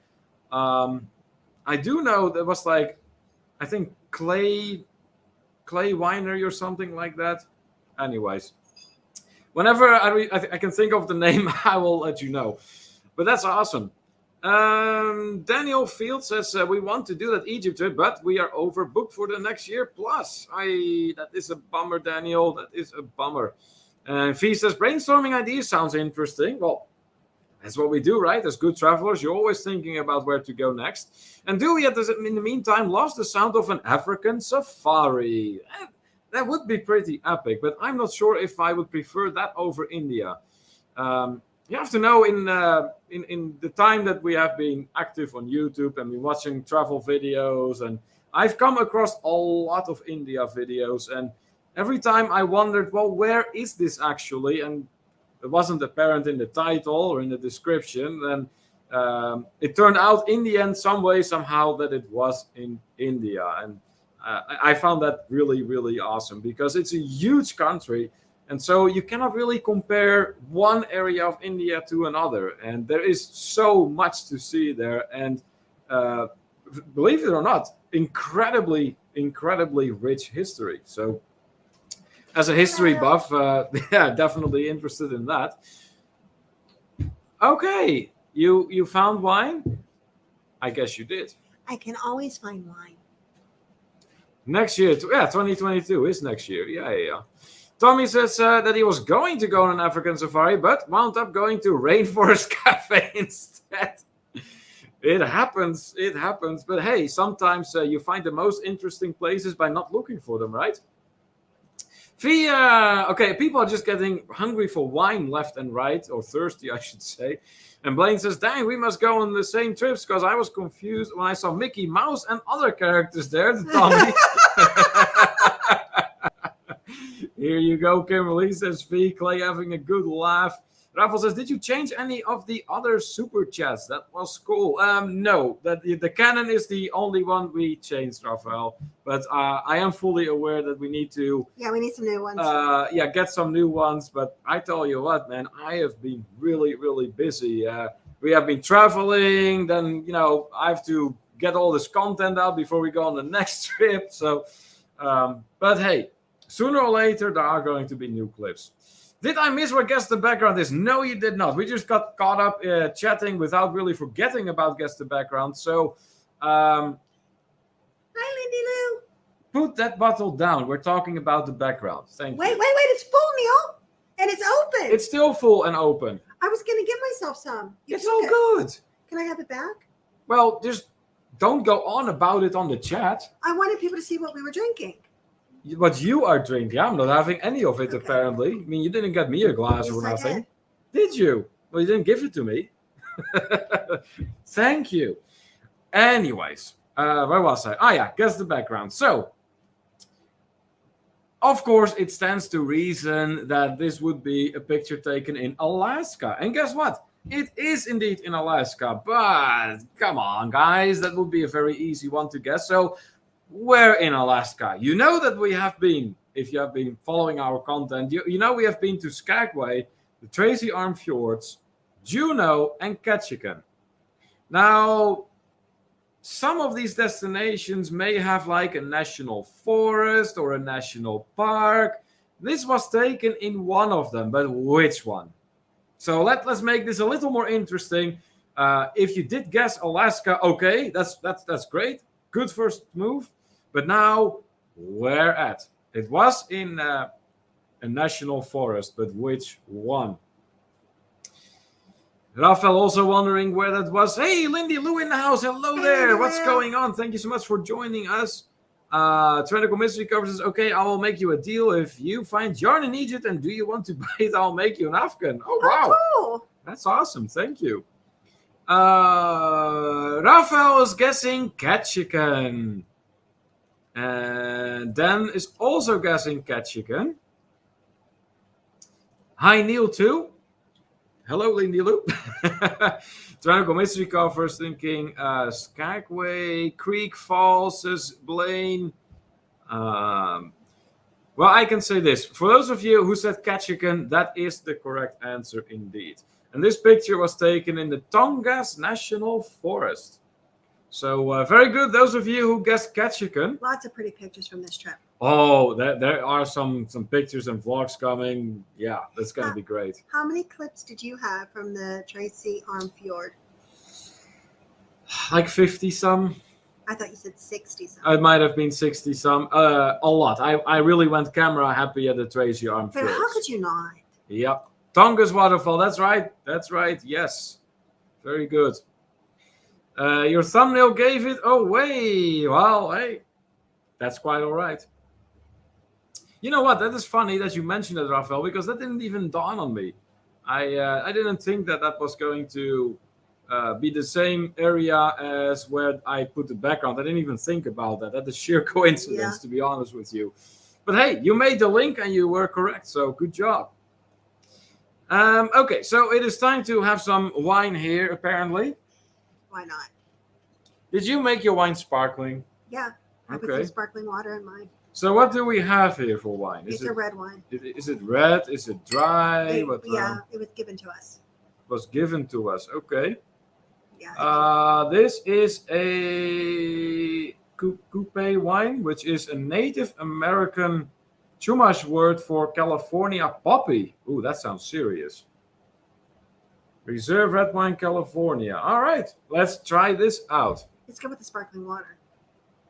I do know there was I think Clay Winery or something like that. Anyways, whenever I can think of the name, I will let you know. But that's awesome. Daniel Field says we want to do that Egypt trip, but we are overbooked for the next year plus. That is a bummer, Daniel. That is a bummer. And Fee says brainstorming ideas sounds interesting. Well, that's what we do, right? As good travelers, you're always thinking about where to go next. And Dewey, in the meantime, lost the sound of an African safari. That would be pretty epic, but I'm not sure if I would prefer that over India. You have to know in the time that we have been active on YouTube and been watching travel videos, and I've come across a lot of India videos, and every time I wondered, well, where is this actually? And it wasn't apparent in the title or in the description. Then it turned out in the end, some way, somehow, that it was in India. And I found that really, really awesome because it's a huge country. And so you cannot really compare one area of India to another. And there is so much to see there. And believe it or not, incredibly, incredibly rich history. So as a history buff, yeah, definitely interested in that. Okay, you found wine? I guess you did. I can always find wine. Next year, yeah, 2022 is next year. Yeah. Tommy says that he was going to go on an African safari, but wound up going to Rainforest Cafe instead. It happens. But hey, sometimes you find the most interesting places by not looking for them, right? Okay, people are just getting hungry for wine left and right, or thirsty, I should say. And Blaine says, dang, we must go on the same trips because I was confused when I saw Mickey Mouse and other characters there, Tommy. Here you go, Kimberly, says V. Clay having a good laugh. Rafael says, did you change any of the other super chats? That was cool. No, the canon is the only one we changed, Rafael. But I am fully aware that we need to... Yeah, we need some new ones. Get some new ones. But I tell you what, man, I have been really, really busy. We have been traveling. Then, I have to get all this content out before we go on the next trip. So, but hey, sooner or later, there are going to be new clips. Did I miss what Guess the Background is? No, you did not. We just got caught up chatting without really forgetting about Guess the Background. So, hi, Lindy Lou. Put that bottle down. We're talking about the background. Thank you. Wait. It's full, Neil. And it's open. It's still full and open. I was going to give myself some. It's all good. Can I have it back? Well, just don't go on about it on the chat. I wanted people to see what we were drinking. What you are drinking. I'm not having any of it, apparently. I mean, you didn't get me a glass or nothing. Did you? Well, you didn't give it to me. Thank you. Anyways, where was I? Guess the background. So, of course, it stands to reason that this would be a picture taken in Alaska. And guess what? It is indeed in Alaska. But, come on, guys. That would be a very easy one to guess. So, where in Alaska? You know that we have been, if you have been following our content, you know we have been to Skagway, the Tracy Arm Fjords, Juneau, and Ketchikan. Now, some of these destinations may have like a national forest or a national park. This was taken in one of them, but which one? So let's make this a little more interesting. If you did guess Alaska, okay, that's great. Good first move. But now, where at? It was in a national forest, but which one? Rafael also wondering where that was. Hey, Lindy Lou in the house. Hello there. What's going on? Thank you so much for joining us. Trenical Mystery Cover says, okay, I will make you a deal. If you find yarn in Egypt and do you want to buy it, I'll make you an Afghan. Oh, wow. Cool. That's awesome. Thank you. Rafael is guessing Ketchikan. And Dan is also guessing Ketchikan. Hi, Neil, too. Hello, Lindy Lou. Trenical Mystery Covers thinking Skagway, Creek Falls, says Blaine. Well, I can say this. For those of you who said Ketchikan, that is the correct answer indeed. And this picture was taken in the Tongass National Forest. So very good. Those of you who guessed Ketchikan. Lots of pretty pictures from this trip. Oh, there are some pictures and vlogs coming. Yeah, that's going to be great. How many clips did you have from the Tracy Arm Fjord? Like 50 some. I thought you said 60 some. It might have been 60 some. A lot. I really went camera happy at the Tracy Arm Fjord. But how could you not? Yep. Tongass waterfall. That's right. Yes. Very good. Your thumbnail gave it away. Well, hey, that's quite all right. You know what? That is funny that you mentioned it, Rafael, because that didn't even dawn on me. I didn't think that was going to be the same area as where I put the background. I didn't even think about that. That is sheer coincidence, to be honest with you. But hey, you made the link and you were correct, so good job. Okay, so it is time to have some wine here, apparently. Why not? Did you make your wine sparkling? Yeah. I put some sparkling water in mine. So what do we have here for wine? It's a red wine. Is it red? Is it dry? It was given to us. Was given to us. Okay. Yeah. This is a coupe wine, which is a Native American Chumash word for California poppy. Ooh, that sounds serious. Reserve red wine, California. All right, let's try this out. Let's go with the sparkling water.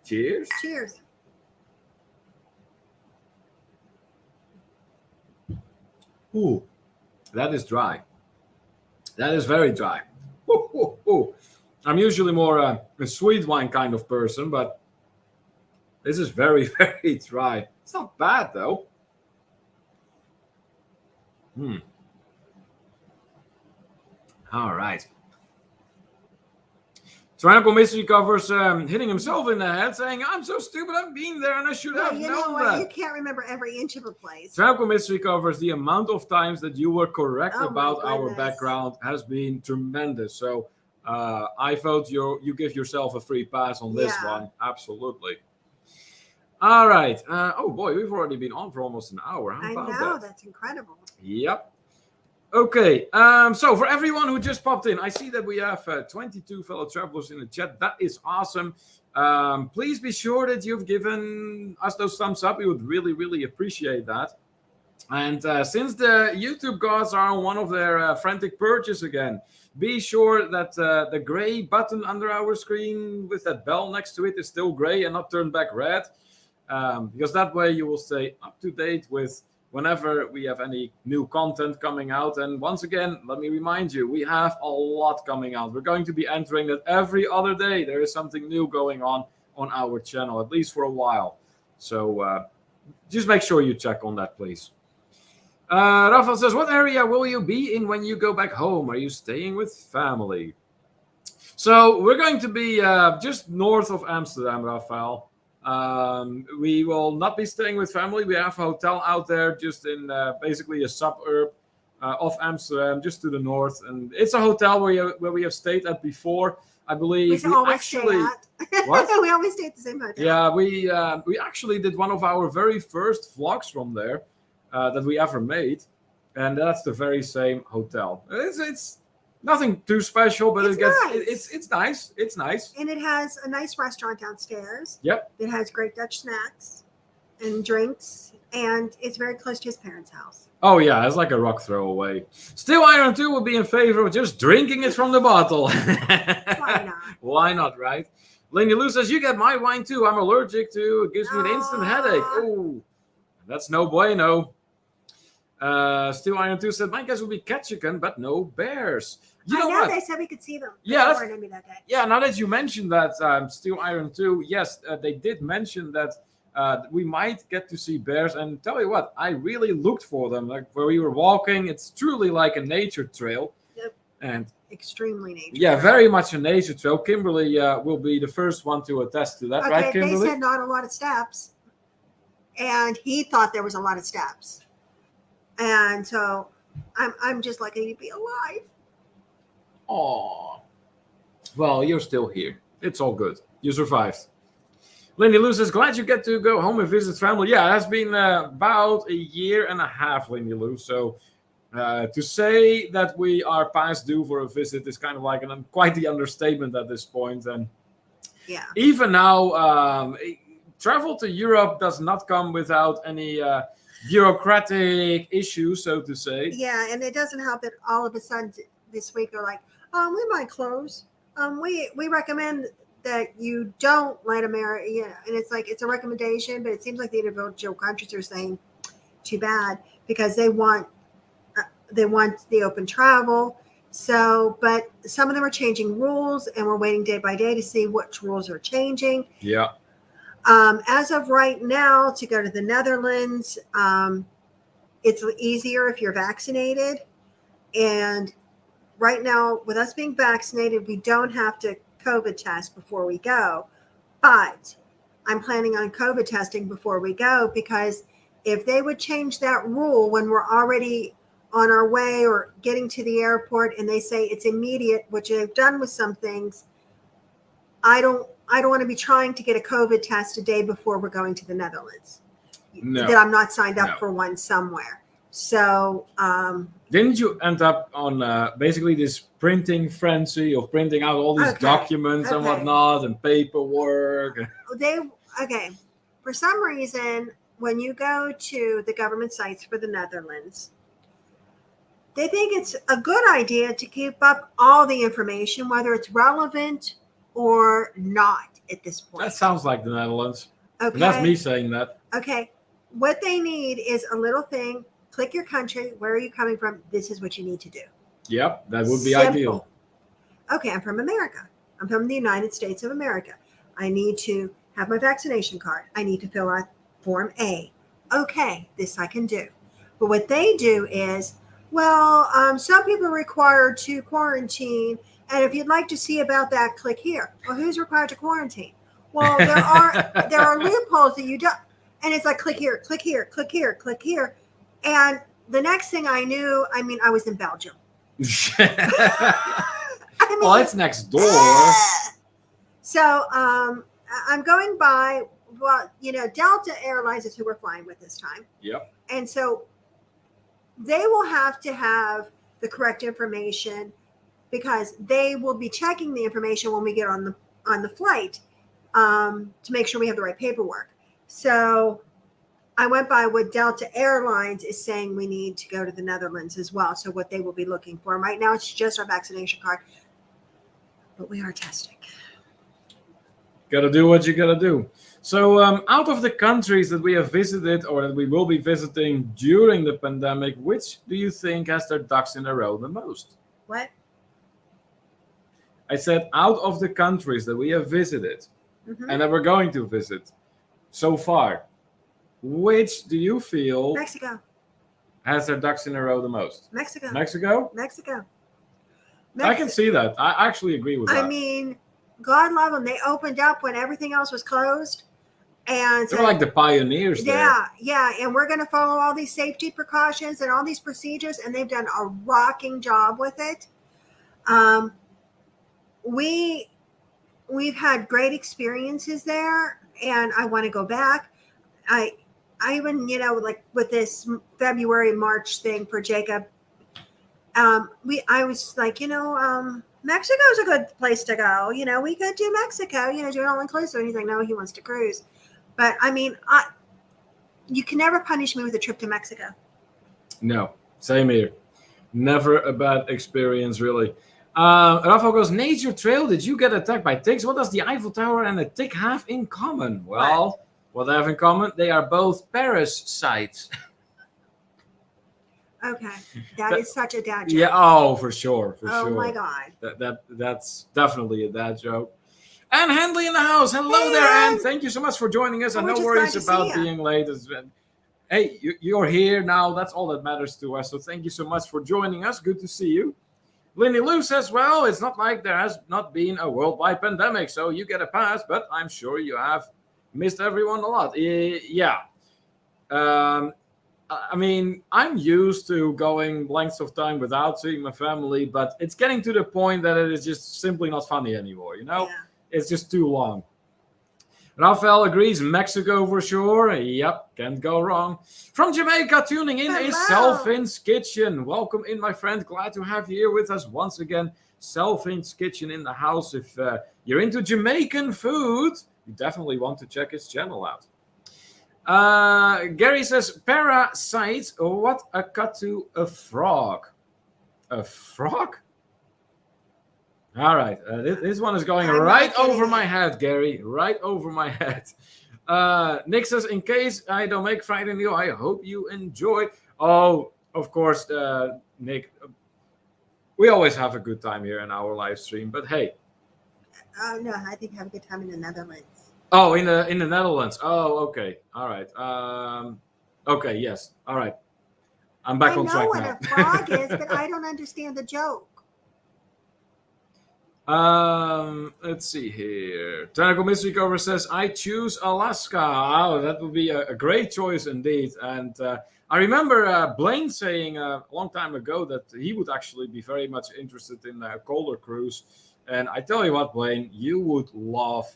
Cheers. Cheers. Ooh, that is dry. That is very dry. Ooh, ooh, ooh. I'm usually more a sweet wine kind of person, but this is very, very dry. It's not bad, though. All right. Tyrannical Mystery covers hitting himself in the head, saying, I'm so stupid, I've been there and I should have known that. You can't remember every inch of a place. Tyrannical Mystery covers the amount of times that you were correct about our background has been tremendous. So I vote you give yourself a free pass on this one. Absolutely. All right. Oh, boy, we've already been on for almost an hour. How about that? I know, that's incredible. Yep. Okay, so for everyone who just popped in, I see that we have 22 fellow travelers in the chat. That is awesome. Please be sure that you've given us those thumbs up. We would really, really appreciate that. And since the YouTube gods are on one of their frantic purges again, be sure that the gray button under our screen with that bell next to it is still gray and not turned back red. Because that way you will stay up to date with whenever we have any new content coming out. And once again, let me remind you, we have a lot coming out. We're going to be entering that every other day. There is something new going on our channel, at least for a while. So just make sure you check on that, please. Rafael says, what area will you be in when you go back home? Are you staying with family? So we're going to be just north of Amsterdam, Rafael. We will not be staying with family. We have a hotel out there just in basically a suburb of Amsterdam, just to the north. And it's a hotel where we have stayed at before. I believe we actually what? We always stay at the same hotel. Yeah, we actually did one of our very first vlogs from there that we ever made, and that's the very same hotel. It's nothing too special, but it's nice. It's nice. And it has a nice restaurant downstairs. Yep. It has great Dutch snacks and drinks, and it's very close to his parents' house. Oh, yeah, it's like a rock throw away. Still, Iron 2 would be in favor of just drinking it from the bottle. Why not? Why not, right? Lenny Lou says, you get my wine too. I'm allergic to it. Gives me an instant headache. Oh, that's no bueno. Still Iron 2 said, my guess would be Ketchikan, but no bears. You know what? They said we could see them. Yeah, now that you mentioned that, Steel Iron 2, yes, they did mention that we might get to see bears. And tell you what, I really looked for them. Like where we were walking, it's truly like a nature trail. Yep. And extremely nature. Yeah, very much a nature trail. Kimberly will be the first one to attest to that, right, Kimberly? They said not a lot of steps. And he thought there was a lot of steps. And so I'm just lucky to be alive. Oh, well, you're still here. It's all good. You survived. Lindy Lou says, glad you get to go home and visit family. Yeah, it has been about a year and a half, Lindy Lou. So to say that we are past due for a visit is kind of like quite the understatement at this point. And yeah, even now, travel to Europe does not come without any bureaucratic issues, so to say. Yeah, and it doesn't help that all of a sudden this week they're like, we might close. We recommend that you don't let America, and it's like it's a recommendation, but it seems like the individual countries are saying too bad because they want the open travel. So, but some of them are changing rules, and we're waiting day by day to see which rules are changing. Yeah. As of right now, to go to the Netherlands, it's easier if you're vaccinated, and right now, with us being vaccinated, we don't have to COVID test before we go. But I'm planning on COVID testing before we go because if they would change that rule when we're already on our way or getting to the airport and they say it's immediate, which they've done with some things, I don't I don't want to be trying to get a COVID test a day before we're going to the Netherlands. No. That I'm not signed up No. for one somewhere. So, didn't you end up on basically this printing frenzy of printing out all these documents and whatnot and paperwork? Okay. For some reason, when you go to the government sites for the Netherlands, they think it's a good idea to keep up all the information, whether it's relevant or not at this point. That sounds like the Netherlands. Okay. And that's me saying that. Okay. What they need is a little thing. Click your country. Where are you coming from? This is what you need to do. Yep, that would be Simple. ideal. Okay, I'm from America. I'm from the United States of America. I need to have my vaccination card. I need to fill out Form A. Okay, this I can do. But what they do is, some people are required to quarantine. And if you'd like to see about that, click here. Well, who's required to quarantine? Well, there are loopholes that you don't. And it's like, click here, click here, click here, click here. And the next thing I knew, I was in Belgium. Well, it's next door. So I'm going by, Delta Airlines is who we're flying with this time. Yep. And so they will have to have the correct information because they will be checking the information when we get on the flight to make sure we have the right paperwork. So I went by what Delta Airlines is saying we need to go to the Netherlands as well. So what they will be looking for. Right now, it's just our vaccination card. But we are testing. Got to do what you got to do. So out of the countries that we have visited or that we will be visiting during the pandemic, which do you think has their ducks in a row the most? What? I said out of the countries that we have visited and that we're going to visit so far, which do you feel Mexico has their ducks in a row the most? Mexico. I can see that. I actually agree with that. I mean, God love them. They opened up when everything else was closed. And they're like the pioneers there. Yeah. And we're going to follow all these safety precautions and all these procedures. And they've done a rocking job with it. We've had great experiences there. And I want to go back. I even, like with this February, March thing for Jacob, I was like, Mexico's a good place to go. We could do Mexico, do it all inclusive. And he's like, no, he wants to cruise. But you can never punish me with a trip to Mexico. No, same here. Never a bad experience, really. Rafael goes, nature trail, did you get attacked by ticks? What does the Eiffel Tower and a tick have in common? Well, what they have in common? They are both parasites. Okay, that is such a dad joke. Yeah, for sure. Oh my God. That's definitely a dad joke. And Handley in the house. Hello there, Anne. Thank you so much for joining us. And no worries about being late. Hey, you're here now. That's all that matters to us. So thank you so much for joining us. Good to see you. Lindy Lou says, well, it's not like there has not been a worldwide pandemic, so you get a pass, but I'm sure you have missed everyone a lot. Yeah. I'm used to going lengths of time without seeing my family, but it's getting to the point that it is just simply not funny anymore, Yeah. It's just too long. Rafael agrees, Mexico for sure. Yep, can't go wrong. From Jamaica, tuning in is Selfin's Kitchen. Welcome in, my friend. Glad to have you here with us once again. Selfin's Kitchen in the house. If you're into Jamaican food, you definitely want to check his channel out. Gary says, parasites, what a cut to a frog. A frog? All right, this one is going right over my head, Gary. Right over my head. Nick says, in case I don't make Friday Neil, I hope you enjoy. Oh, of course, Nick. We always have a good time here in our live stream, but hey. No, I think have a good time in the Netherlands. Oh, in the Netherlands. Oh, okay. All right. Okay, yes. All right. I'm back on track now. I know what a frog is, but I don't understand the joke. Let's see here. Tanago Mystery Cover says, I choose Alaska. Oh, that would be a great choice indeed. And I remember Blaine saying a long time ago that he would actually be very much interested in a colder cruise. And I tell you what, Blaine, you would love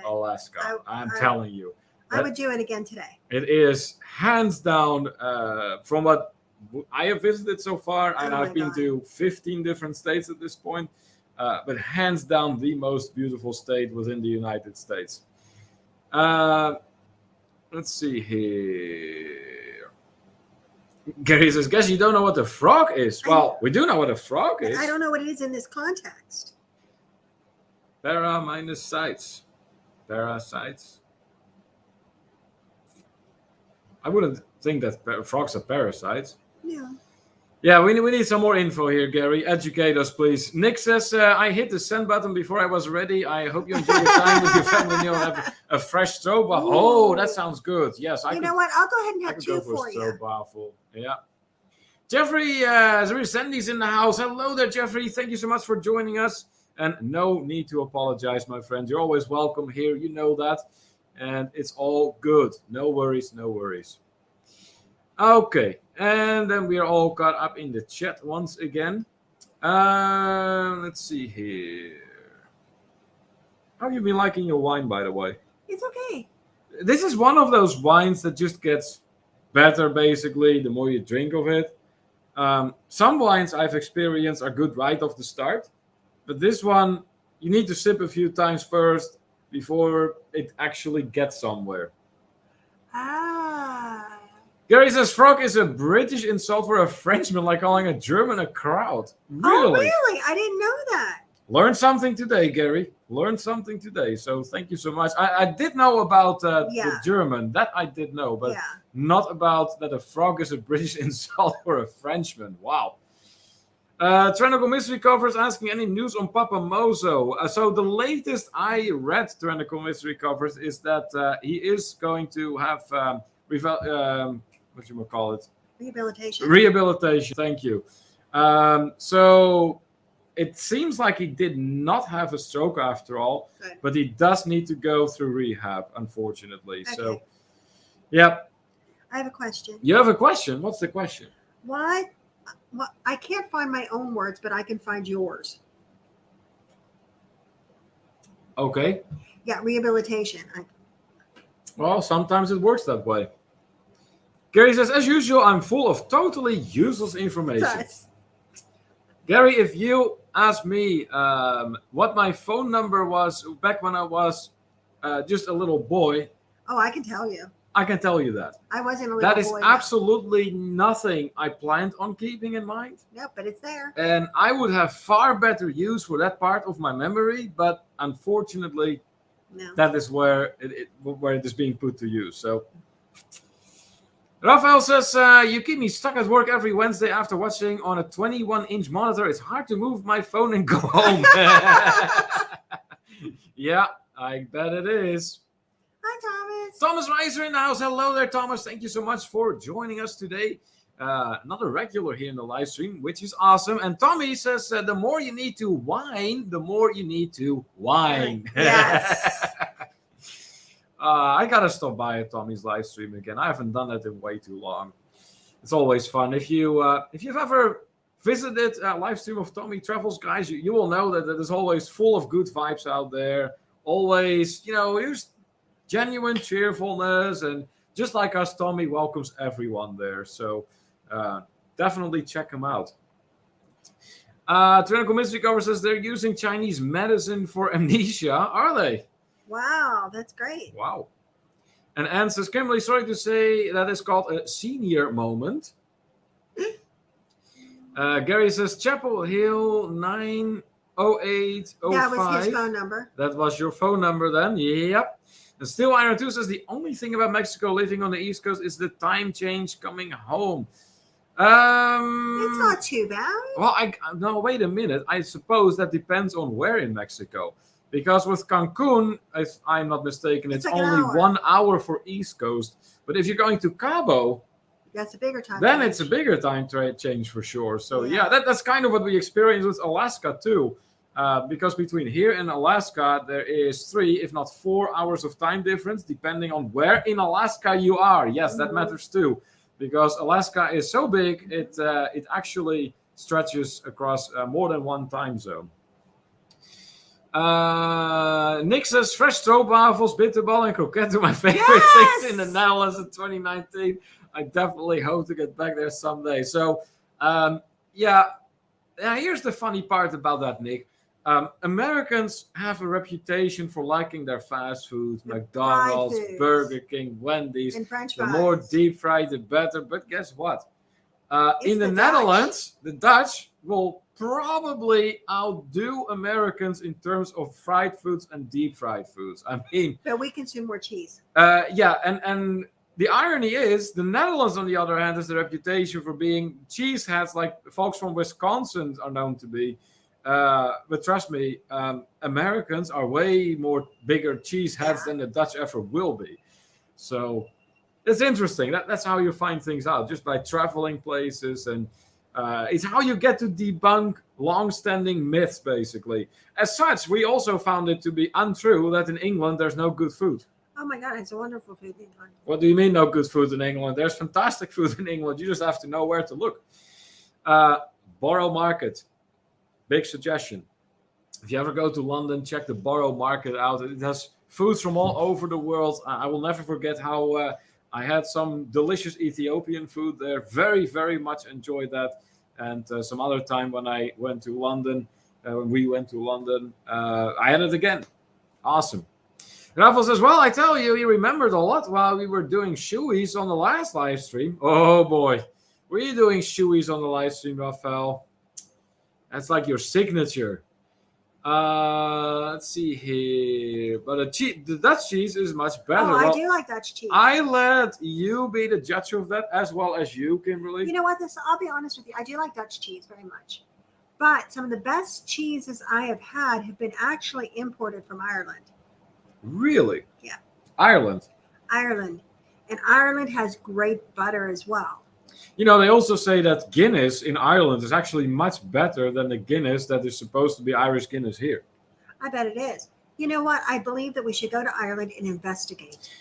Alaska. I'm telling you. I would do it again today. It is hands down from what I have visited so far, and I've been to 15 different states at this point, but hands down the most beautiful state within the United States. Let's see here. Gary says, guess you don't know what a frog is. Well, we do know what a frog is. I don't know what it is in this context. Para minus sites. Parasites. I wouldn't think that frogs are parasites. Yeah. Yeah, we need some more info here, Gary. Educate us, please. Nick says, I hit the send button before I was ready. I hope you enjoy your time with your family and you'll have a fresh stroopwafel. Oh, that sounds good. Yes. You know what? I'll go ahead and have two for you. Stroopwafel. Yeah. Jeffrey Sandy's in the house. Hello there, Jeffrey. Thank you so much for joining us. And no need to apologize, my friend. You're always welcome here. You know that. And it's all good. No worries, no worries. Okay. And then we are all caught up in the chat once again. Let's see here. How have you been liking your wine, by the way? It's okay. This is one of those wines that just gets better, basically, the more you drink of it. Some wines I've experienced are good right off the start. But this one, you need to sip a few times first before it actually gets somewhere. Ah. Gary says frog is a British insult for a Frenchman, like calling a German a crowd. Really? Oh, really? I didn't know that. Learn something today, Gary. Learn something today. So thank you so much. I did know about the German. That I did know, but not about that a frog is a British insult for a Frenchman. Wow. Trenical Mystery Covers asking any news on Papa Mozo. So the latest I read, Trenical Mystery Covers, is that he is going to have what you call it? Rehabilitation. Rehabilitation. Thank you. So it seems like he did not have a stroke after all, but he does need to go through rehab, unfortunately. Okay. So, yep. I have a question. You have a question? What's the question? Why? Well, I can't find my own words, but I can find yours. Okay. Yeah, rehabilitation. Well, sometimes it works that way. Gary says, as usual, I'm full of totally useless information. Yes. Gary, if you ask me what my phone number was back when I was just a little boy. Oh, I can tell you. I can tell you that. I wasn't a little boy. That is absolutely nothing I planned on keeping in mind. Nope, but it's there. And I would have far better use for that part of my memory, but unfortunately, that is where it is being put to use. So, Raphael says, you keep me stuck at work every Wednesday after watching on a 21-inch monitor. It's hard to move my phone and go home. Yeah, I bet it is. Hi, Thomas. Thomas Reiser in the house. Hello there, Thomas. Thank you so much for joining us today. Another regular here in the live stream, which is awesome. And Tommy says, the more you need to whine, the more you need to whine. Yes. I got to stop by at Tommy's live stream again. I haven't done that in way too long. It's always fun. If you've ever visited a live stream of Tommy Travels, guys, you will know that it is always full of good vibes out there. Always, here's genuine cheerfulness, and just like us, Tommy welcomes everyone there. So definitely check him out. Tyrannical Mystery Cover says they're using Chinese medicine for amnesia. Are they? Wow, that's great. Wow. And Anne says, Kimberly, sorry to say that is called a senior moment. Gary says, Chapel Hill 90805. That was his phone number. That was your phone number then? Yep. And Still Iron 2 says, the only thing about Mexico living on the East Coast is the time change coming home. It's not too bad. Well, no, wait a minute. I suppose that depends on where in Mexico. Because with Cancun, if I'm not mistaken, it's like only 1 hour for East Coast. But if you're going to Cabo, that's a bigger time. Then it's a bigger time change for sure. So yeah, that's kind of what we experienced with Alaska too. Because between here and Alaska, there is 3, if not 4 hours of time difference, depending on where in Alaska you are. Yes, that matters too. Because Alaska is so big, it actually stretches across more than one time zone. Nick says fresh stroopwafels, bitterbal, and croquette are my favorite things in the Netherlands in 2019. I definitely hope to get back there someday. So, here's the funny part about that, Nick. Americans have a reputation for liking their fast food, McDonald's, Burger King, Wendy's. And French the fries. more deep fried, the better. But guess what? In the the Netherlands, the Dutch will probably outdo Americans in terms of fried foods and deep fried foods. I mean, but we consume more cheese. And the irony is, the Netherlands, on the other hand, has the reputation for being cheeseheads, like folks from Wisconsin are known to be. But trust me, Americans are way more bigger cheeseheads than the Dutch ever will be. So it's interesting. That's how you find things out, just by traveling places, and it's how you get to debunk long-standing myths, basically. As such, we also found it to be untrue that in England there's no good food. Oh my God, it's a wonderful food in England. What do you mean no good food in England? There's fantastic food in England. You just have to know where to look. Borough Market. Big suggestion. If you ever go to London, check the Borough Market out. It has foods from all over the world. I will never forget how I had some delicious Ethiopian food there. Very, very much enjoyed that. And some other time when I went to London, when we went to London, I had it again. Awesome. Rafael says, well, I tell you, he remembered a lot while we were doing shoeies on the last live stream. Oh, boy. Were you doing shoeies on the live stream, Rafael? That's like your signature. Let's see here. But the Dutch cheese is much better. Oh, I do like Dutch cheese. I let you be the judge of that, as well as you, Kimberly. You know what? I'll be honest with you. I do like Dutch cheese very much. But some of the best cheeses I have had have been actually imported from Ireland. Really? Yeah. Ireland. And Ireland has great butter as well. You know, they also say that Guinness in Ireland is actually much better than the Guinness that is supposed to be Irish Guinness here. I bet it is. You know what? I believe that we should go to Ireland and investigate.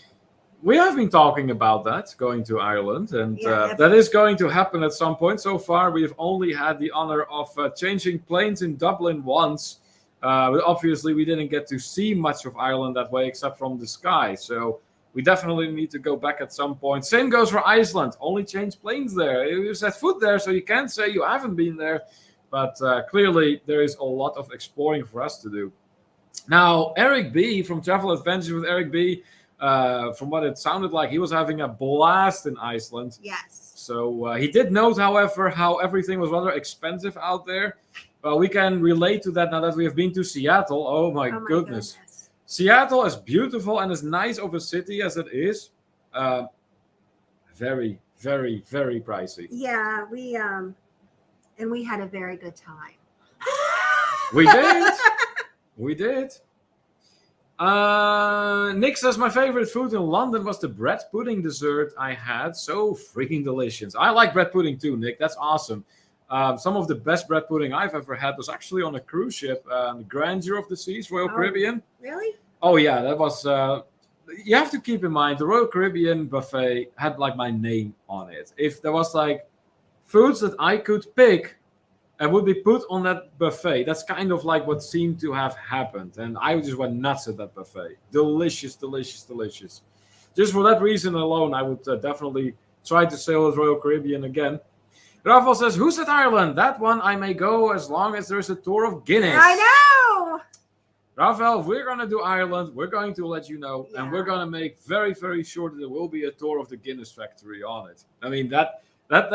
We have been talking about that, going to Ireland, and that is going to happen at some point. So far, we've only had the honor of changing planes in Dublin once. But obviously, we didn't get to see much of Ireland that way, except from the sky. So we definitely need to go back at some point. Same goes for Iceland. Only change planes there. You set foot there, so you can't say you haven't been there. But clearly, there is a lot of exploring for us to do. Now, Eric B. from Travel Adventures with Eric B., from what it sounded like, he was having a blast in Iceland. Yes. So he did note, however, how everything was rather expensive out there. Well, we can relate to that now that we have been to Seattle. Oh my goodness. Seattle, is beautiful and as nice of a city as it is, very, very, very pricey. Yeah, we had a very good time. We did. We did. Nick says, my favorite food in London was the bread pudding dessert I had. So freaking delicious. I like bread pudding too, Nick. That's awesome. Some of the best bread pudding I've ever had was actually on a cruise ship, the Grandeur of the Seas, Royal Caribbean. Really? Oh, yeah. That was... you have to keep in mind, the Royal Caribbean buffet had like my name on it. If there was like foods that I could pick and would be put on that buffet, that's kind of like what seemed to have happened. And I just went nuts at that buffet. Delicious, delicious, delicious. Just for that reason alone, I would definitely try to sail with Royal Caribbean again. Rafael says, who said Ireland? That one I may go as long as there's a tour of Guinness. I know! Rafael, if we're going to do Ireland, we're going to let you know. Yeah. And we're going to make very, very sure that there will be a tour of the Guinness factory on it. I mean, that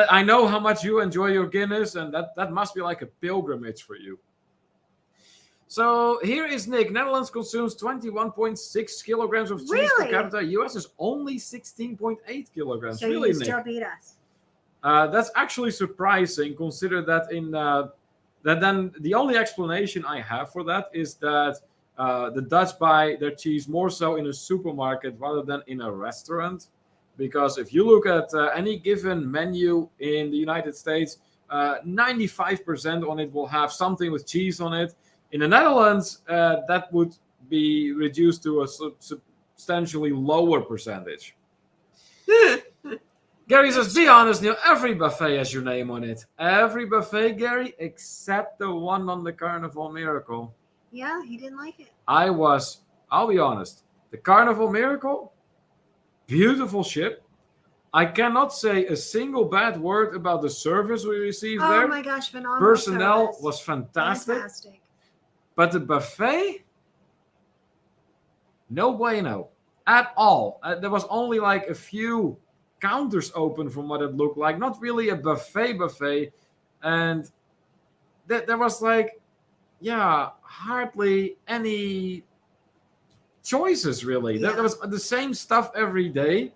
I know how much you enjoy your Guinness, and that must be like a pilgrimage for you. So here is Nick. Netherlands consumes 21.6 kilograms of cheese per capita. US is only 16.8 kilograms. So really, you Nick? Still beat us. That's actually surprising. Consider that then the only explanation I have for that is that the Dutch buy their cheese more so in a supermarket rather than in a restaurant. Because if you look at any given menu in the United States, 95% on it will have something with cheese on it. In the Netherlands, that would be reduced to a substantially lower percentage. Gary says, be honest, Neil, every buffet has your name on it. Every buffet, Gary, except the one on the Carnival Miracle. Yeah, he didn't like it. I'll be honest, the Carnival Miracle, beautiful ship. I cannot say a single bad word about the service we received there. Oh my gosh, phenomenal Personnel service. was fantastic. Fantastic. But the buffet, no bueno at all. There was only like a few counters open from what it looked like. Not really a buffet. And there was like, hardly any choices really. Yeah. There was the same stuff every day.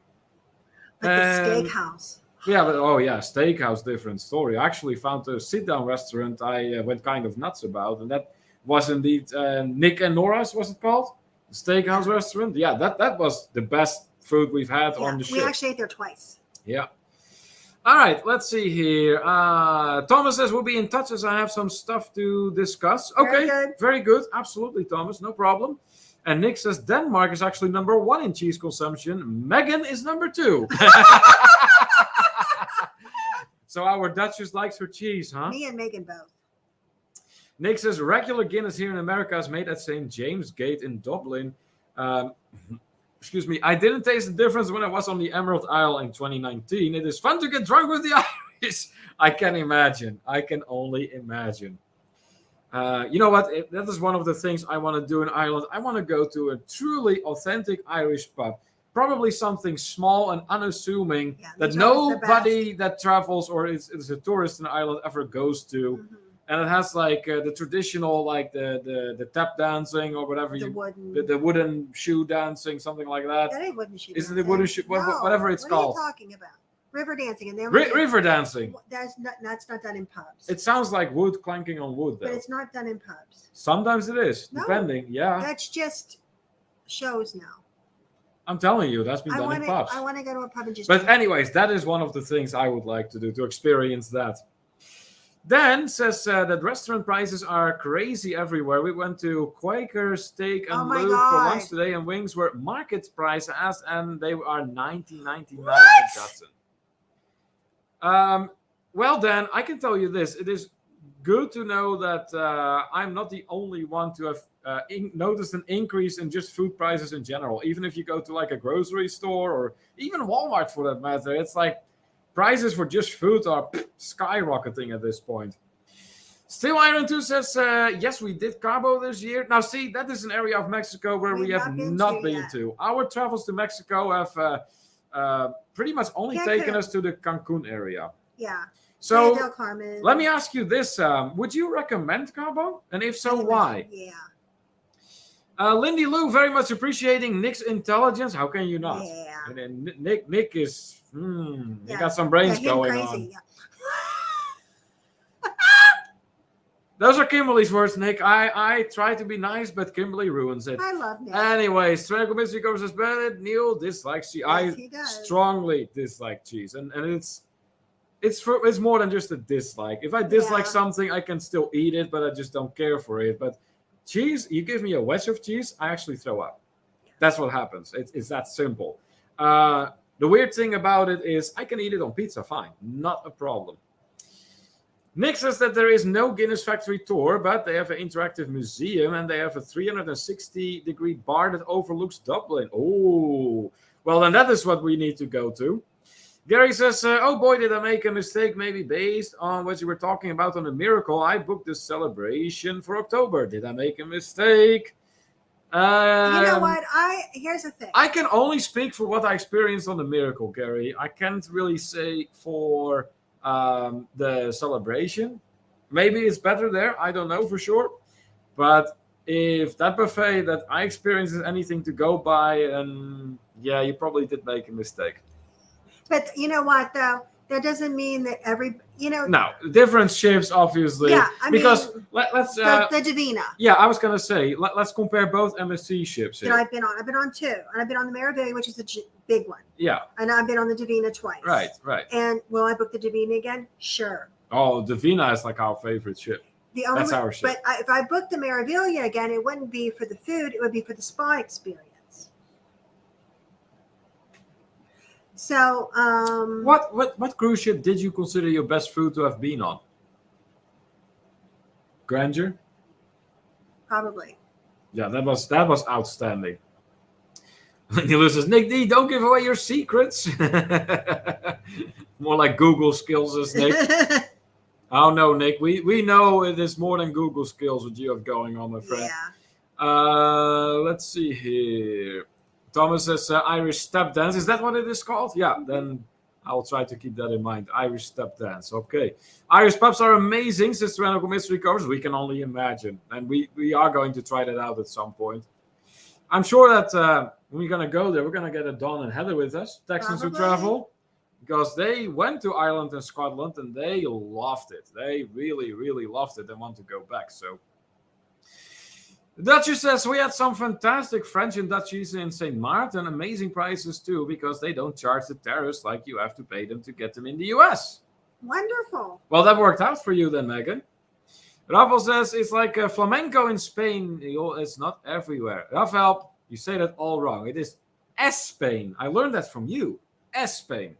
But the steakhouse. Yeah, but steakhouse, different story. I actually found a sit-down restaurant I went kind of nuts about, and that was indeed Nick and Nora's, was it called? The steakhouse restaurant. Yeah, that was the best food we've had on the ship. We actually ate there twice. Yeah. All right, let's see here. Thomas says we'll be in touch as I have some stuff to discuss. Okay, very good. Absolutely, Thomas, no problem. And Nick says Denmark is actually number 1 in cheese consumption. Megan is number 2. So our Duchess likes her cheese, huh? Me and Megan both. Nick says regular Guinness here in America is made at St. James Gate in Dublin. Excuse me. I didn't taste the difference when I was on the Emerald Isle in 2019. It is fun to get drunk with the Irish. I can imagine. I can only imagine. You know what? That is one of the things I want to do in Ireland. I want to go to a truly authentic Irish pub. Probably something small and unassuming that nobody that travels or is a tourist in Ireland ever goes to. Mm-hmm. And it has like the traditional, like the tap dancing or whatever, the wooden shoe dancing, something like that. That ain't wooden shoe. Isn't it wooden shoe? Whatever it's called. What are you talking about? River dancing, and then river dancing. That's not done in pubs. It sounds like wood clanking on wood, though. But it's not done in pubs. Sometimes it is, depending. Yeah. That's just shows now. I'm telling you, that's been done in pubs. I want to go to a pub and just. But anyways, that is one of the things I would like to do, to experience that. Dan says that restaurant prices are crazy everywhere. We went to Quaker Steak and Lube for lunch today, and wings were market price and they are $19.99 a dozen. Well, Dan, I can tell you this. It is good to know that I'm not the only one to have noticed an increase in just food prices in general. Even if you go to like a grocery store or even Walmart for that matter, it's like prices for just food are skyrocketing at this point. Still Iron 2 says, yes, we did Cabo this year. Now, see, that is an area of Mexico where we have not been to. Our travels to Mexico have pretty much only taken us to the Cancun area. Yeah. So let me ask you this. Would you recommend Cabo? And if so, why? Yeah. Lindy Lou, very much appreciating Nick's intelligence. How can you not? Yeah. And then Nick is, he got some brains going on. Yeah. Those are Kimberly's words, Nick. I try to be nice, but Kimberly ruins it. I love Nick. Anyways, Stranico Mystery Covers says, but Neil dislikes cheese. Yes, I strongly dislike cheese. And it's more than just a dislike. If I dislike something, I can still eat it, but I just don't care for it. But cheese, you give me a wedge of cheese, I actually throw up. That's what happens. It's that simple. The weird thing about it is I can eat it on pizza, fine. Not a problem. Nick says that there is no Guinness factory tour, but they have an interactive museum and they have a 360-degree bar that overlooks Dublin. Oh, well, then that is what we need to go to. Gary says, oh boy, did I make a mistake, maybe based on what you were talking about on the Miracle. I booked the celebration for October. Did I make a mistake? You know what? Here's the thing. I can only speak for what I experienced on the Miracle, Gary. I can't really say for the celebration. Maybe it's better there. I don't know for sure. But if that buffet that I experienced is anything to go by, and yeah, you probably did make a mistake. But you know what, though? That doesn't mean that No, different ships, obviously. Yeah, let's... the Divina. Yeah, I was going to say, let's compare both MSC ships here. That I've been on. I've been on 2. And I've been on the Meraviglia, which is the big one. Yeah. And I've been on the Divina twice. Right. And will I book the Divina again? Sure. Oh, Divina is like our favorite ship. That's our ship. But if I booked the Meraviglia again, it wouldn't be for the food. It would be for the spa experience. So, what cruise ship did you consider your best food to have been on? Grandeur? Probably. Yeah, that was outstanding. Nilu says, Nick D, don't give away your secrets. More like Google skills, is Nick. Oh no, Nick. We know it is more than Google skills what you have going on, my friend. Yeah. Let's see here. Thomas says Irish step dance. Is that what it is called? Yeah, then I'll try to keep that in mind. Irish step dance. Okay. Irish pubs are amazing, says Tyrannical Mystery Covers. We can only imagine. And we are going to try that out at some point. I'm sure that when we're going to go there, we're going to get a Dawn and Heather with us, Texans Who Travel, because they went to Ireland and Scotland and they loved it. They really, really loved it and want to go back. So Duchess says, we had some fantastic French and Dutchies in St. Martin. Amazing prices too, because they don't charge the tariffs like you have to pay them to get them in the US. Wonderful. Well, that worked out for you then, Megan. Rafael says, it's like a flamenco in Spain. It's not everywhere. Rafael, you say that all wrong. It is Spain. I learned that from you. Spain.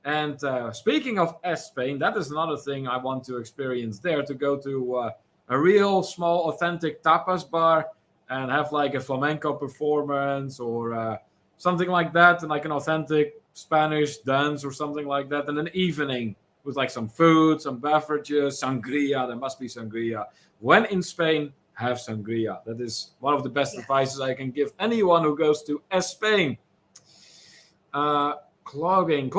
And speaking of Spain, that is another thing I want to experience there, to go to a real small authentic tapas bar and have like a flamenco performance or something like that, and like an authentic Spanish dance or something like that, and an evening with like some food, some beverages, sangria. There must be sangria. When in Spain, have sangria. That is one of the best advices I can give anyone who goes to Spain. Clogging.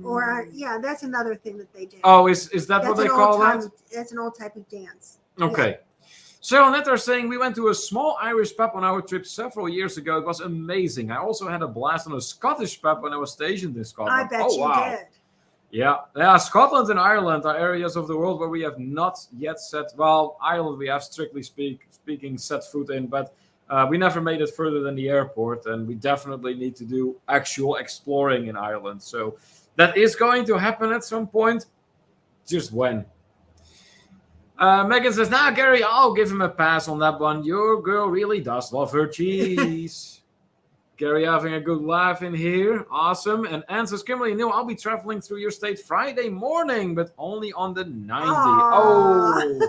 Or that's another thing that they do. Oh, is that what they call that? That's an old type of dance. Okay. Yeah. Cheryl Netter saying, we went to a small Irish pub on our trip several years ago. It was amazing. I also had a blast on a Scottish pub when I was stationed in Scotland. I bet you did. Yeah. Scotland and Ireland are areas of the world where we have not yet set. Well, Ireland we have strictly speaking set foot in, but we never made it further than the airport, and we definitely need to do actual exploring in Ireland. So that is going to happen at some point. Just when? Megan says, Gary, I'll give him a pass on that one. Your girl really does love her cheese. Gary having a good laugh in here. Awesome. And Anne says, Kimberly, I'll be traveling through your state Friday morning, but only on the 90. Oh.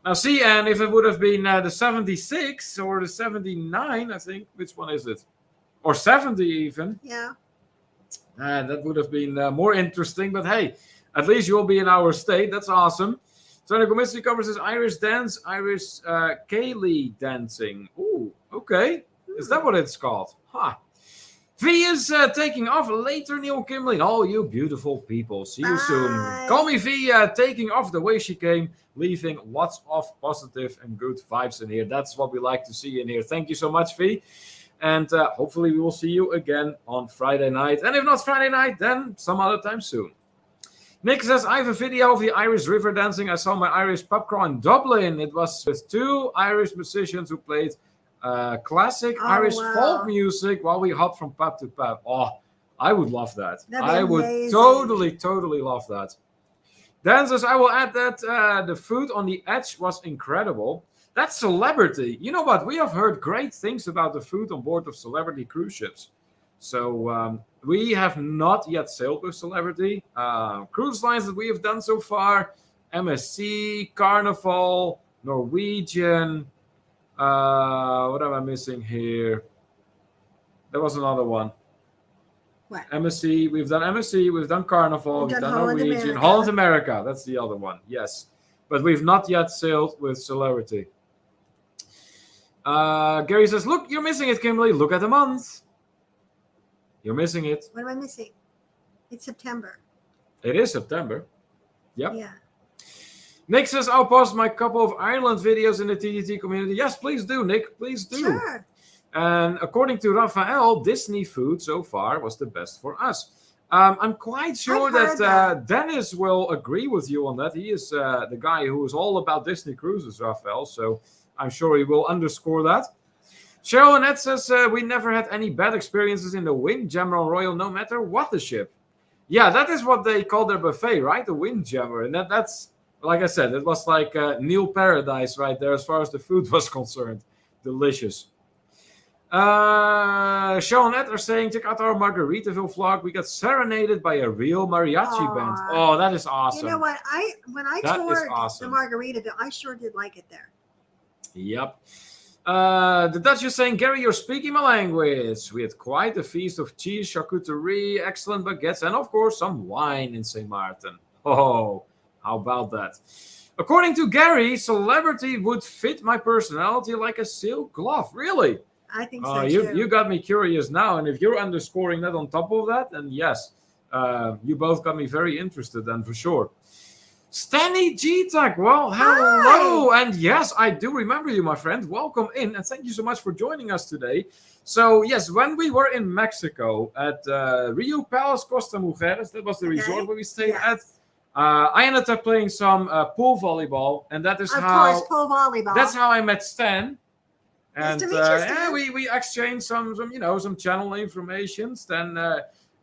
Now, see, Anne, if it would have been the 76 or the 79, I think, which one is it? Or 70 even. Yeah. That would have been more interesting. But hey, at least you'll be in our state. That's awesome. So the committee covers is Irish dance, Irish Kaylee dancing. Ooh, okay. Is that what it's called? Huh. V is taking off later, Neil Kimberly. Oh, you beautiful people. See you soon. Call me V, taking off the way she came, leaving lots of positive and good vibes in here. That's what we like to see in here. Thank you so much, V. And hopefully we will see you again on Friday night. And if not Friday night, then some other time soon. Nick says, I have a video of the Irish river dancing. I saw my Irish pub crawl in Dublin. It was with two Irish musicians who played classic Irish folk music while we hopped from pub to pub. Oh, I would love that. I would totally love that. Dan says, I will add that the food on the edge was incredible. That's Celebrity. You know what? We have heard great things about the food on board of Celebrity cruise ships. So we have not yet sailed with Celebrity. Cruise lines that we have done so far, MSC, Carnival, Norwegian. What am I missing here? There was another one. What? MSC. We've done MSC. We've done Carnival. We've done Norwegian. Holland America. That's the other one. Yes. But we've not yet sailed with Celebrity. Gary says, look, you're missing it, Kimberly. Look at the month. You're missing it. What am I missing? It's September. It is September. Yep. Yeah. Nick says, I'll post my couple of Ireland videos in the TDT community. Yes, please do, Nick. Please do. Sure. And according to Raphael, Disney food so far was the best for us. I'm quite sure that Dennis will agree with you on that. He is the guy who is all about Disney cruises, Raphael. So I'm sure he will underscore that. Cheryl Annette says, we never had any bad experiences in the Windjammer on Royal, no matter what the ship. Yeah, that is what they call their buffet, right? The Windjammer. And that's, like I said, it was like Neil Paradise right there as far as the food was concerned. Delicious. Cheryl Annette are saying, check out our Margaritaville vlog. We got serenaded by a real mariachi band. Oh, that is awesome. You know what? When I toured the Margaritaville, I sure did like it there. Yep. The Dutch is saying, Gary, you're speaking my language. We had quite a feast of cheese, charcuterie, excellent baguettes, and of course some wine in St. Martin. Oh, how about that? According to Gary, celebrity would fit my personality like a silk glove. Really? I think so too. You got me curious now, and if you're underscoring that on top of that, then yes, you both got me very interested then for sure. Stanley G-Tech, well, hello. Hi. And yes, I do remember you, my friend. Welcome in, and thank you so much for joining us today. So, yes, when we were in Mexico at Rio Palace Costa Mujeres, that was the resort where we stayed at, I ended up playing some pool volleyball, and that is of course, pool volleyball. That's how I met Stan. And nice to meet you, Stan. we exchanged some channel information. Stan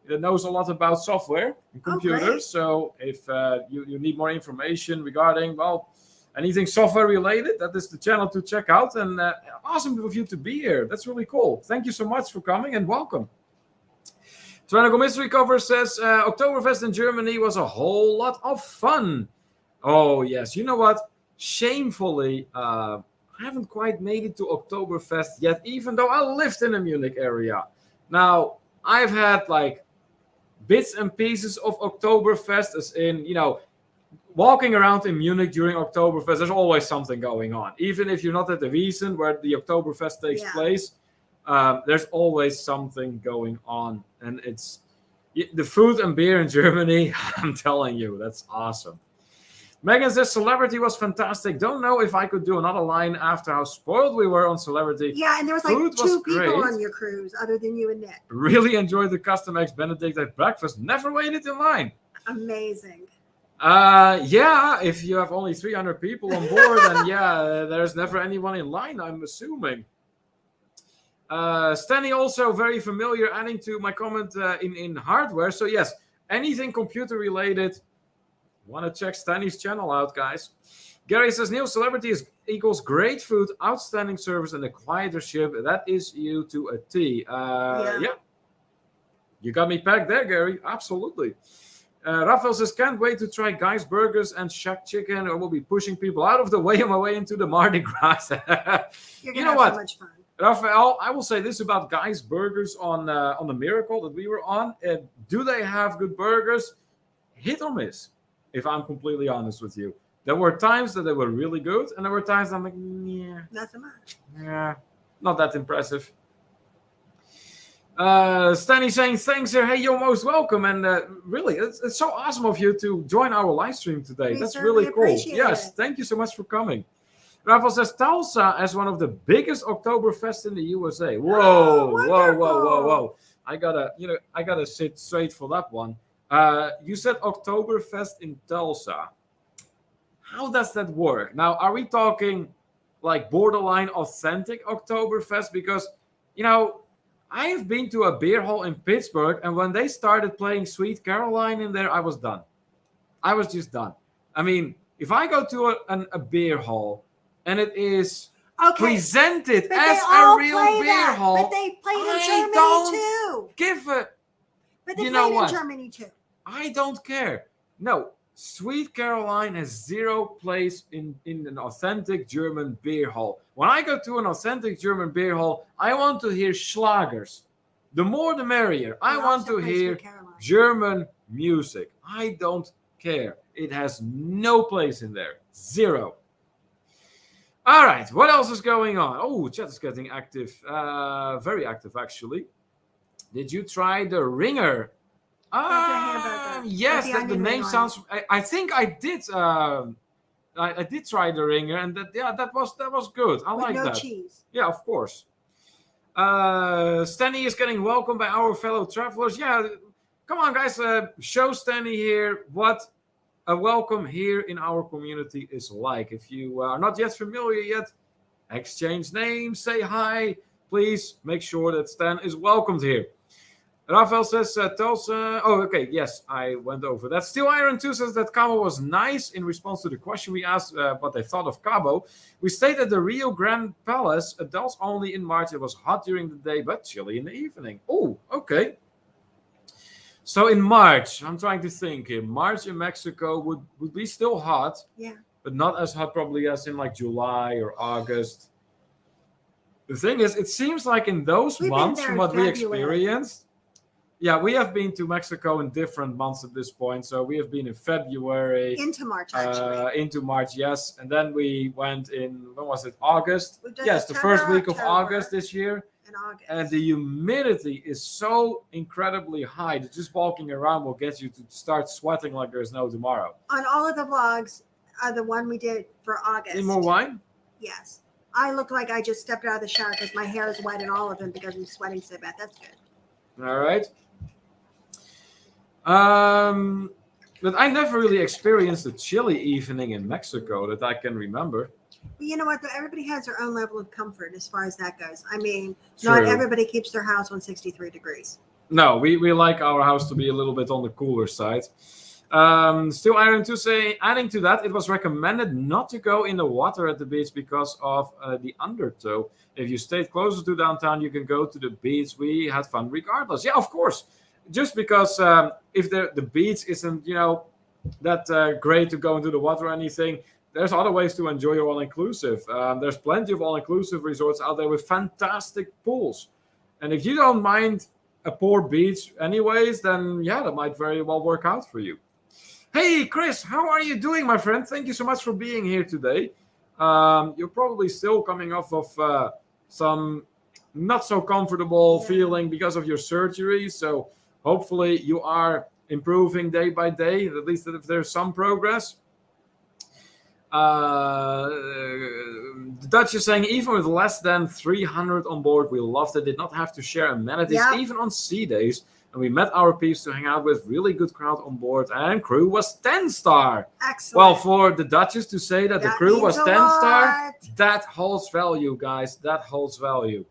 knows a lot about software and computers. So if you need more information regarding, anything software related, that is the channel to check out. And awesome of you to be here. That's really cool. Thank you so much for coming and welcome. Tyrannical Mystery Cover says, Oktoberfest in Germany was a whole lot of fun. Oh, yes. You know what? Shamefully, I haven't quite made it to Oktoberfest yet, even though I lived in the Munich area. Now, I've had bits and pieces of Oktoberfest, as in, walking around in Munich during Oktoberfest, there's always something going on. Even if you're not at the Wiesn, where the Oktoberfest takes place, there's always something going on. And it's the food and beer in Germany, I'm telling you, that's awesome. Megan says, Celebrity was fantastic. Don't know if I could do another line after how spoiled we were on Celebrity. Yeah, and there was two people on your cruise other than you and Nick. Really enjoyed the custom eggs Benedict at breakfast. Never waited in line. Amazing. Yeah, if you have only 300 people on board, then there's never anyone in line, I'm assuming. Stanley also very familiar, adding to my comment in hardware. So yes, anything computer related, want to check Stanley's channel out, guys. Gary says, Neil, celebrity equals great food, outstanding service, and a quieter ship. That is you to a T. Yeah. You got me pegged there, Gary. Absolutely. Raphael says, can't wait to try Guy's Burgers and Shack Chicken, or we'll be pushing people out of the way on my way into the Mardi Gras. You're going to have so much fun. Raphael, I will say this about Guy's Burgers on the Miracle that we were on. Do they have good burgers? Hit or miss, if I'm completely honest with you. There were times that they were really good, and there were times I'm like, yeah. Not so much. Yeah, not that impressive. Stanley saying, thanks, sir. Hey, you're most welcome. And really, it's so awesome of you to join our live stream today. That's really cool. Yes, thank you so much for coming. Rafael says, Tulsa as one of the biggest Oktoberfest in the USA. Whoa. I gotta sit straight for that one. You said Oktoberfest in Tulsa. How does that work? Now, are we talking borderline authentic Oktoberfest? Because, I have been to a beer hall in Pittsburgh, and when they started playing Sweet Caroline in there, I was done. I was just done. I mean, if I go to a beer hall and it is presented as a real beer hall, but they played in Germany too. Give it. But they played in Germany too. I don't care. No, Sweet Caroline has zero place in an authentic German beer hall. When I go to an authentic German beer hall, I want to hear schlagers. The more the merrier. I want to hear German music. I don't care. It has no place in there. Zero. All right. What else is going on? Oh, chat is getting active. Very active, actually. Did you try the ringer? Yes, the name sounds. I think I did. I did try the ringer, and that was good. I like that. Cheese. Yeah, of course. Stanley is getting welcomed by our fellow travelers. Yeah, come on, guys. Show Stanley here what a welcome here in our community is like. If you are not yet familiar yet, exchange names, say hi. Please make sure that Stan is welcomed here. Rafael says, Tulsa. Oh, okay. Yes, I went over that. Steel Iron 2 says that Cabo was nice. In response to the question we asked what they thought of Cabo, we stayed at the Rio Grande Palace, adults only in March. It was hot during the day, but chilly in the evening. Oh, okay. So in March, I'm trying to think here. March in Mexico would be still hot. Yeah. but not as hot probably as in like July or August. The thing is, it seems like in those months, from what we experienced, yeah, we have been to Mexico in different months at this point. So we have been in February. Into March, actually. Into March, yes. And then we went in, when was it? August? Yes, the first week of August this year. In August. And the humidity is so incredibly high that just walking around will get you to start sweating like there's no tomorrow. On all of the vlogs, the one we did for August. Need more wine? Yes. I look like I just stepped out of the shower because my hair is wet in all of them because I'm sweating so bad. That's good. All right. But I never really experienced a chilly evening in Mexico that I can remember. But you know what? Everybody has their own level of comfort as far as that goes. I mean, True. Not everybody keeps their house on 63 degrees. No, we like our house to be a little bit on the cooler side. Still, Iron to say, adding to that, it was recommended not to go in the water at the beach because of the undertow. If you stayed closer to downtown, you can go to the beach. We had fun regardless. Yeah, of course. Just because if the beach isn't, that great to go into the water or anything, there's other ways to enjoy your all-inclusive. There's plenty of all-inclusive resorts out there with fantastic pools. And if you don't mind a poor beach anyways, then yeah, that might very well work out for you. Hey, Chris, how are you doing, my friend? Thank you so much for being here today. You're probably still coming off of some not so comfortable feeling because of your surgery. So hopefully you are improving day by day, at least if there's some progress. The Dutch is saying, even with less than 300 on board, we loved it. Did not have to share amenities, even on sea days. And we met our peeps to hang out with. Really good crowd on board. And crew was 10-star. Excellent. Well, for the Dutchess to say that the crew was 10-star, that holds value, guys. That holds value.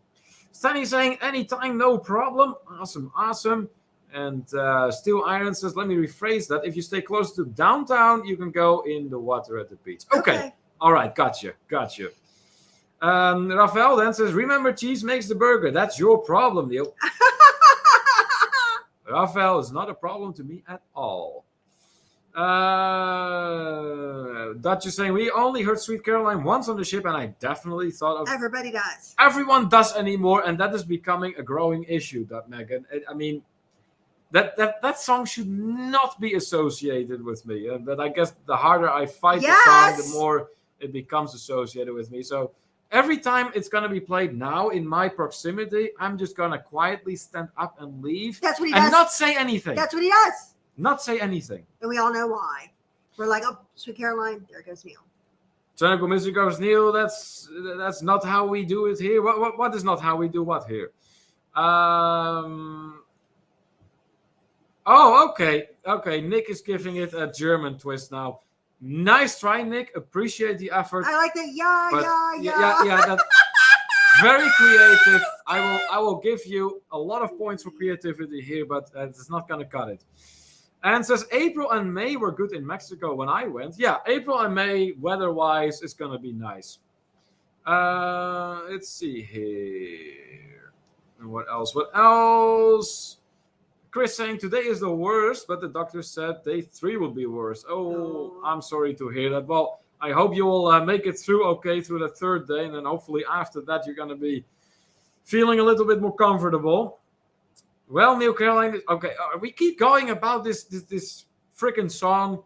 Stanley saying, anytime, no problem. Awesome. And Steel Iron says, let me rephrase that. If you stay close to downtown, you can go in the water at the beach. Okay. All right. Gotcha. Rafael then says, remember, cheese makes the burger. That's your problem, Neil. Rafael is not a problem to me at all. Dutch is saying, we only heard Sweet Caroline once on the ship, and I definitely thought of... Everybody does. Everyone does anymore, and that is becoming a growing issue, that Megan. I mean... That song should not be associated with me. But I guess the harder I fight the song, the more it becomes associated with me. So every time it's going to be played now in my proximity, I'm just going to quietly stand up and leave. That's what he does. And not say anything. That's what he does. Not say anything. And we all know why. We're like, oh, Sweet Caroline, there goes Neil. Cynical Mystery goes, Neil, that's not how we do it here. What is not how we do what here? Oh, okay. Nick is giving it a German twist now. Nice try, Nick. Appreciate the effort. I like that. Yeah. That's very creative. I will give you a lot of points for creativity here, but it's not going to cut it. And says April and May were good in Mexico when I went. Yeah, April and May, weather-wise, is going to be nice. Let's see here. And what else? Chris saying today is the worst, but the doctor said day 3 will be worse. Oh, I'm sorry to hear that. Well, I hope you will make it through okay through the 3rd day, and then hopefully after that you're going to be feeling a little bit more comfortable. Well, Neil Caroline, okay, we keep going about this freaking song.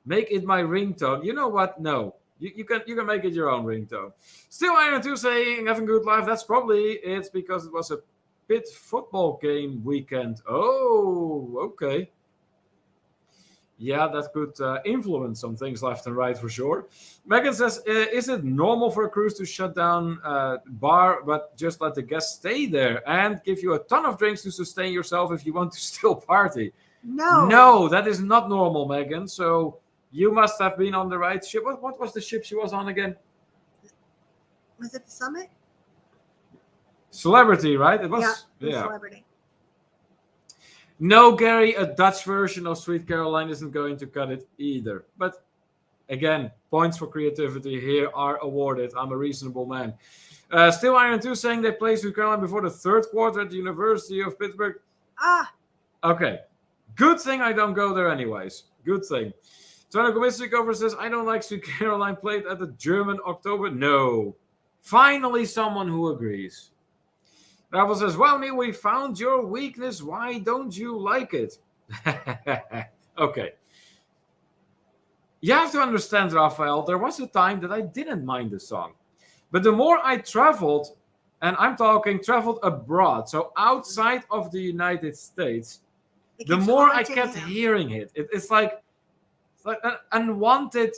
Make it my ringtone. You know what? No, you can make it your own ringtone. Still, Iron 2 saying having good life. That's probably it because it was a Pitt football game weekend. Oh, okay. Yeah, that could influence some things left and right for sure. Megan says, is it normal for a cruise to shut down bar, but just let the guests stay there and give you a ton of drinks to sustain yourself if you want to still party? No, that is not normal, Megan. So you must have been on the right ship. What was the ship she was on again? Was it the Summit? Celebrity, right? It was. Yeah. Celebrity. No, Gary, a Dutch version of Sweet Caroline isn't going to cut it either. But again, points for creativity here are awarded. I'm a reasonable man. Still Iron 2 saying they play Sweet Caroline before the 3rd quarter at the University of Pittsburgh. Okay. Good thing I don't go there anyways. Good thing. Tony Cover says, I don't like Sweet Caroline played at the German October. No. Finally, someone who agrees. Ravel says, well, Neil, we found your weakness. Why don't you like it? Okay. You have to understand, Raphael, there was a time that I didn't mind the song. But the more I traveled, and I'm talking traveled abroad, so outside of the United States, the more I kept hearing it. It's like an unwanted,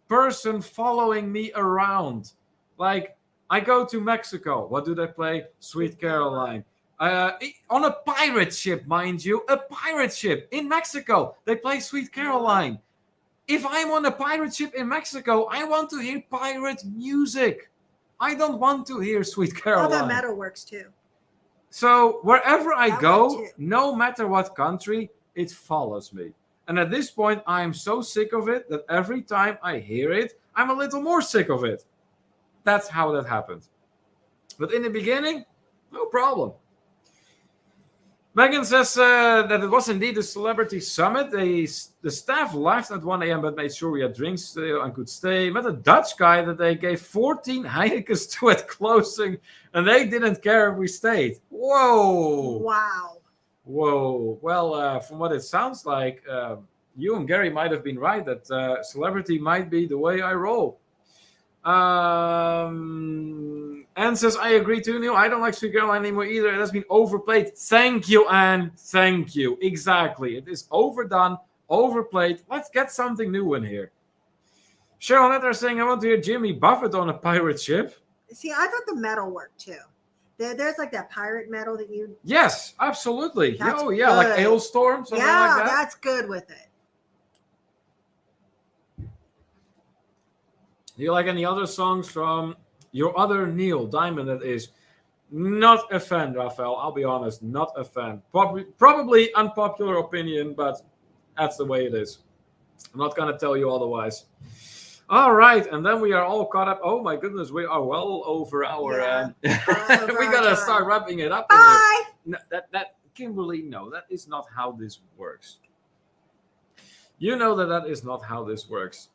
person following me around. Like, I go to Mexico. What do they play? Sweet Caroline. On a pirate ship, mind you. A pirate ship in Mexico. They play Sweet Caroline. If I'm on a pirate ship in Mexico, I want to hear pirate music. I don't want to hear Sweet Caroline. Although metal works too. So wherever I go, no matter what country, it follows me. And at this point, I am so sick of it that every time I hear it, I'm a little more sick of it. That's how that happened. But in the beginning, no problem. Megan says that it was indeed a celebrity summit. The staff left at 1 a.m. but made sure we had drinks and could stay. Met a Dutch guy that they gave 14 Heinekens to at closing, and they didn't care if we stayed. Whoa. Wow. Whoa. Well, from what it sounds like, you and Gary might have been right that celebrity might be the way I roll. Anne says, I agree too, Neil. I don't like Sweet Caroline anymore either. It has been overplayed. Thank you, Anne. Thank you. Exactly. It is overdone, overplayed. Let's get something new in here. Cheryl Netter saying, I want to hear Jimmy Buffett on a pirate ship. See, I thought the metal worked too. There's like that pirate metal that you... Yes, absolutely. That's oh, yeah, good. like Hailstorm, something like that. Yeah, that's good with it. Do you like any other songs from your other Neil Diamond? That is not a fan, Raphael. I'll be honest, not a fan. Probably unpopular opinion, but that's the way it is. I'm not going to tell you otherwise. All right, and then we are all caught up. Oh my goodness, we are well over our... we got to start wrapping it up. Bye! No, that Kimberly, no, that is not how this works. You know that is not how this works.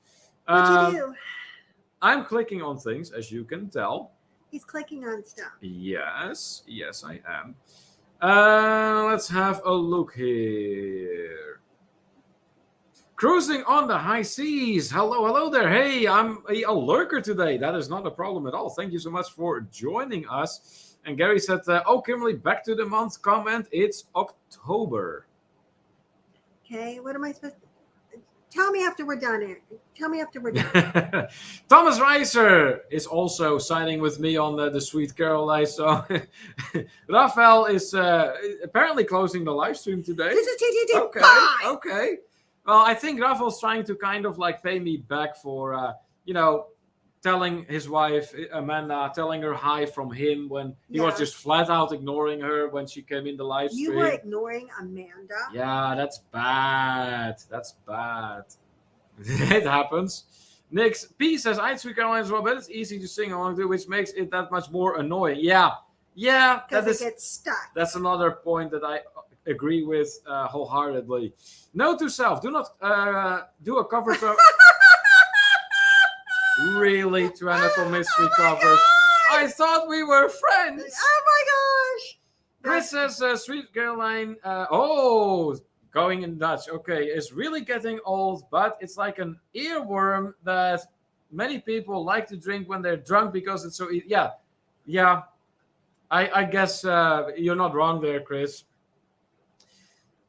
What'd you do? I'm clicking on things, as you can tell. He's clicking on stuff. Yes, I am. Let's have a look here. Cruising on the high seas. Hello there. Hey, I'm a lurker today. That is not a problem at all. Thank you so much for joining us. And Gary said, oh, Kimberly, back to the month comment. It's October. Okay, what am I supposed to... Tell me after we're done here. Tell me after we're done. Thomas Reiser is also signing with me on the Sweet Caroline song. Raphael is apparently closing the live stream today. This is TTT. Okay, Bye. okay. Well, I think Raphael's trying to kind of like pay me back for, telling his wife, Amanda, telling her hi from him when he was just flat out ignoring her when she came in the live stream. You were ignoring Amanda? Yeah, that's bad. That's bad. It happens. Nick P says, I had Sweet Caroline as well, but it's easy to sing along to, which makes it that much more annoying. Yeah. Because it gets stuck. That's another point that I agree with wholeheartedly. Note to self, do not do a cover song. Really, Tyrannical Mystery covers. Gosh! I thought we were friends. Oh my gosh. Chris says, Sweet Caroline, going in Dutch. Okay, it's really getting old, but it's like an earworm that many people like to drink when they're drunk because it's so easy. Yeah. I guess you're not wrong there, Chris.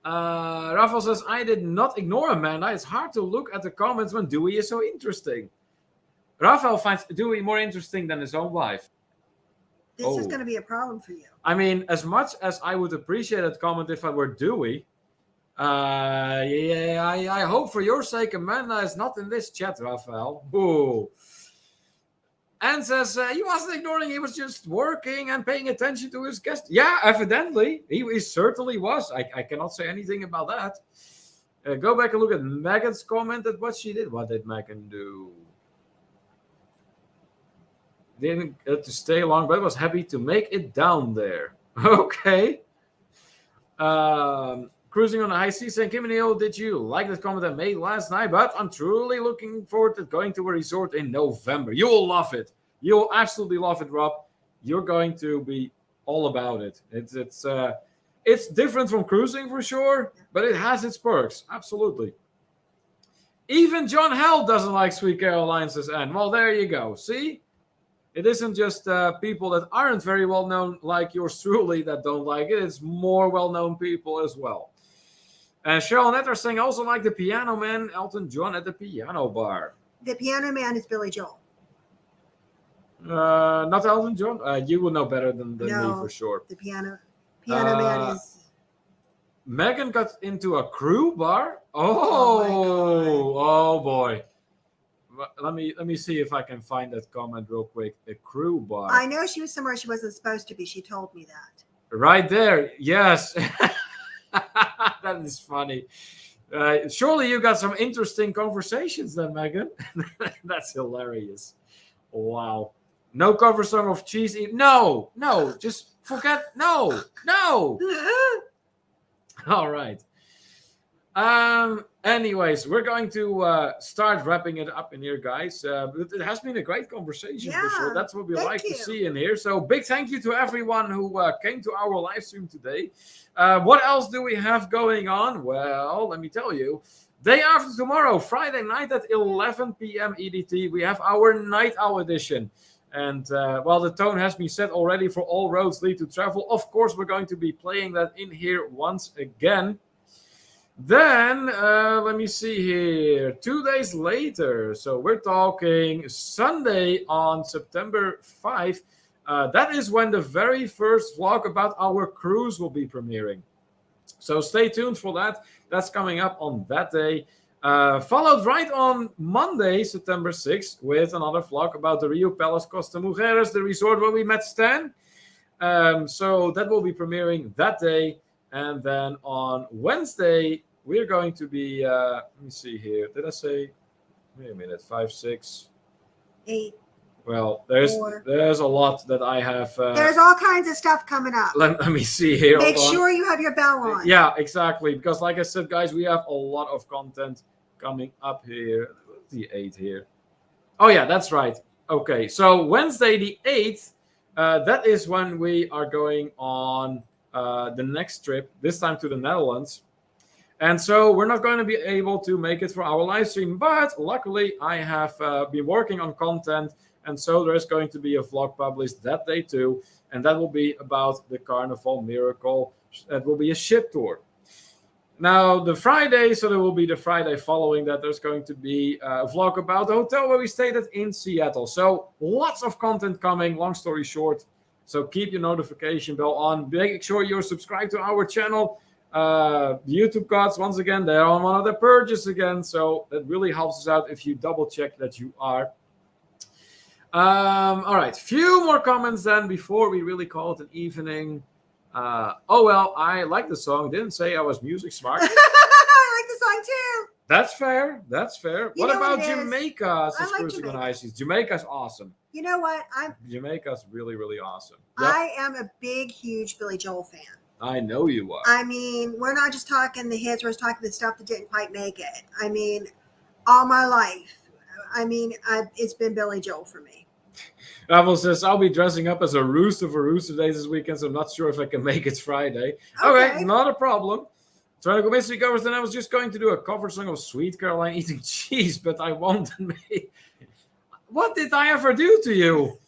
Rafael says, I did not ignore Amanda. It's hard to look at the comments when Dewey is so interesting. Rafael finds Dewey more interesting than his own wife. This is going to be a problem for you. I mean, as much as I would appreciate that comment if I were Dewey, I hope for your sake Amanda is not in this chat, Rafael. Ooh. And says, he wasn't ignoring, he was just working and paying attention to his guest. Yeah, evidently. He certainly was. I cannot say anything about that. Go back and look at Megan's comment at what she did. What did Megan do? Didn't get to stay long, but was happy to make it down there. Okay. Cruising on the high seas, saying, Kim and Neil, did you like that comment I made last night? But I'm truly looking forward to going to a resort in November. You will love it. You will absolutely love it, Rob. You're going to be all about it. It's different from cruising for sure, but it has its perks. Absolutely. Even John Hell doesn't like Sweet Caroline, says Anne. Well, there you go. See? It isn't just people that aren't very well known like yours truly that don't like it. It's more well-known people as well. And Cheryl and Ed are saying also like the Piano Man, Elton John at the Piano Bar. The Piano Man is Billy Joel. Not Elton John? You will know better than me for sure. The Piano Man is... Megan got into a crew bar? Oh boy. Let me see if I can find that comment real quick. A crew bar. I know she was somewhere she wasn't supposed to be. She told me that. Right there. Yes. That is funny. Surely you got some interesting conversations then, Megan. That's hilarious. Wow. No cover song of Cheese Eat. No. Just forget. No. All right. Anyways, we're going to start wrapping it up in here, guys. It has been a great conversation for sure. That's what we like to see in here. So big thank you to everyone who came to our live stream today. What else do we have going on? Well, let me tell you. Day after tomorrow, Friday night at 11 p.m. EDT, we have our Night Owl edition. And while the tone has been set already for All Roads Lead to Travel, of course, we're going to be playing that in here once again. Then, let me see here, 2 days later, so we're talking Sunday on September 5. That is when the very first vlog about our cruise will be premiering. So stay tuned for that. That's coming up on that day. Followed right on Monday, September 6th, with another vlog about the Rio Palace Costa Mujeres, the resort where we met Stan. So that will be premiering that day. And then on Wednesday, we're going to be, let me see here. Did I say, wait a minute, 5, 6, 8. Well, there's a lot that I have. There's all kinds of stuff coming up. Let me see here. Make sure you have your bell on. Yeah, exactly. Because like I said, guys, we have a lot of content coming up here. The 8th here. Oh, yeah, that's right. Okay, so Wednesday the 8th, that is when we are going on the next trip, this time to the Netherlands. And so we're not going to be able to make it for our live stream, but luckily I have been working on content, and so there's going to be a vlog published that day too, and that will be about the Carnival Miracle. That will be a ship tour. Now, the Friday, so there will be the Friday following that, there's going to be a vlog about the hotel where we stayed at in Seattle. So lots of content coming, long story short. So keep your notification bell on. Make sure you're subscribed to our channel. The YouTube gods, once again, they're on one of the purges again. So that really helps us out if you double check that you are. All right, few more comments then before we really call it an evening. Oh, well, I like the song. Didn't say I was music smart. I like the song too. That's fair. That's fair. You what know about what Jamaica? I like Cruising on Jamaica. High Seas. Jamaica's awesome. You know what? Jamaica's really, really awesome. I am a big, huge Billy Joel fan. I know you are. I mean, we're not just talking the hits, we're talking the stuff that didn't quite make it. I mean, all my life. I mean, it's been Billy Joel for me. Ravel says, I'll be dressing up as a rooster for Rooster Days this weekend, so I'm not sure if I can make it Friday. Okay, not a problem. Trying to go mystery covers, then I was just going to do a cover song of Sweet Caroline eating cheese, but I won't. What did I ever do to you?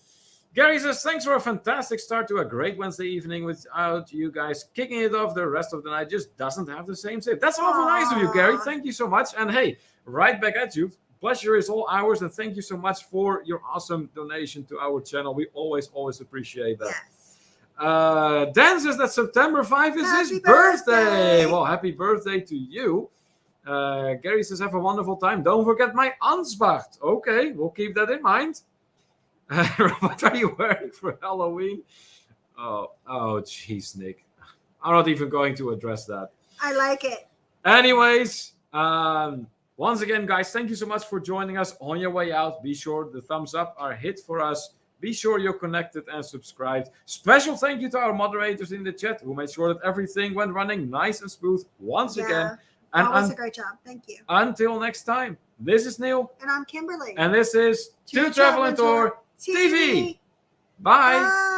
Gary says, thanks for a fantastic start to a great Wednesday evening. Without you guys kicking it off, the rest of the night just doesn't have the same shape. That's awful nice of you, Gary. Thank you so much. And hey, right back at you. Pleasure is all ours, and thank you so much for your awesome donation to our channel. We always appreciate that. Yes. Dan says that September 5 is his birthday. Well, happy birthday to you. Gary says, have a wonderful time. Don't forget my Ansbach. Okay, we'll keep that in mind. What are you wearing for Halloween? Oh, jeez, Nick. I'm not even going to address that. I like it. Anyways, once again, guys, thank you so much for joining us on your way out. Be sure the thumbs up are hit for us. Be sure you're connected and subscribed. Special thank you to our moderators in the chat who made sure that everything went running nice and smooth once again. And always a great job. Thank you. Until next time, this is Neil. And I'm Kimberly. And this is To Travel and Tour TV. Bye. Bye.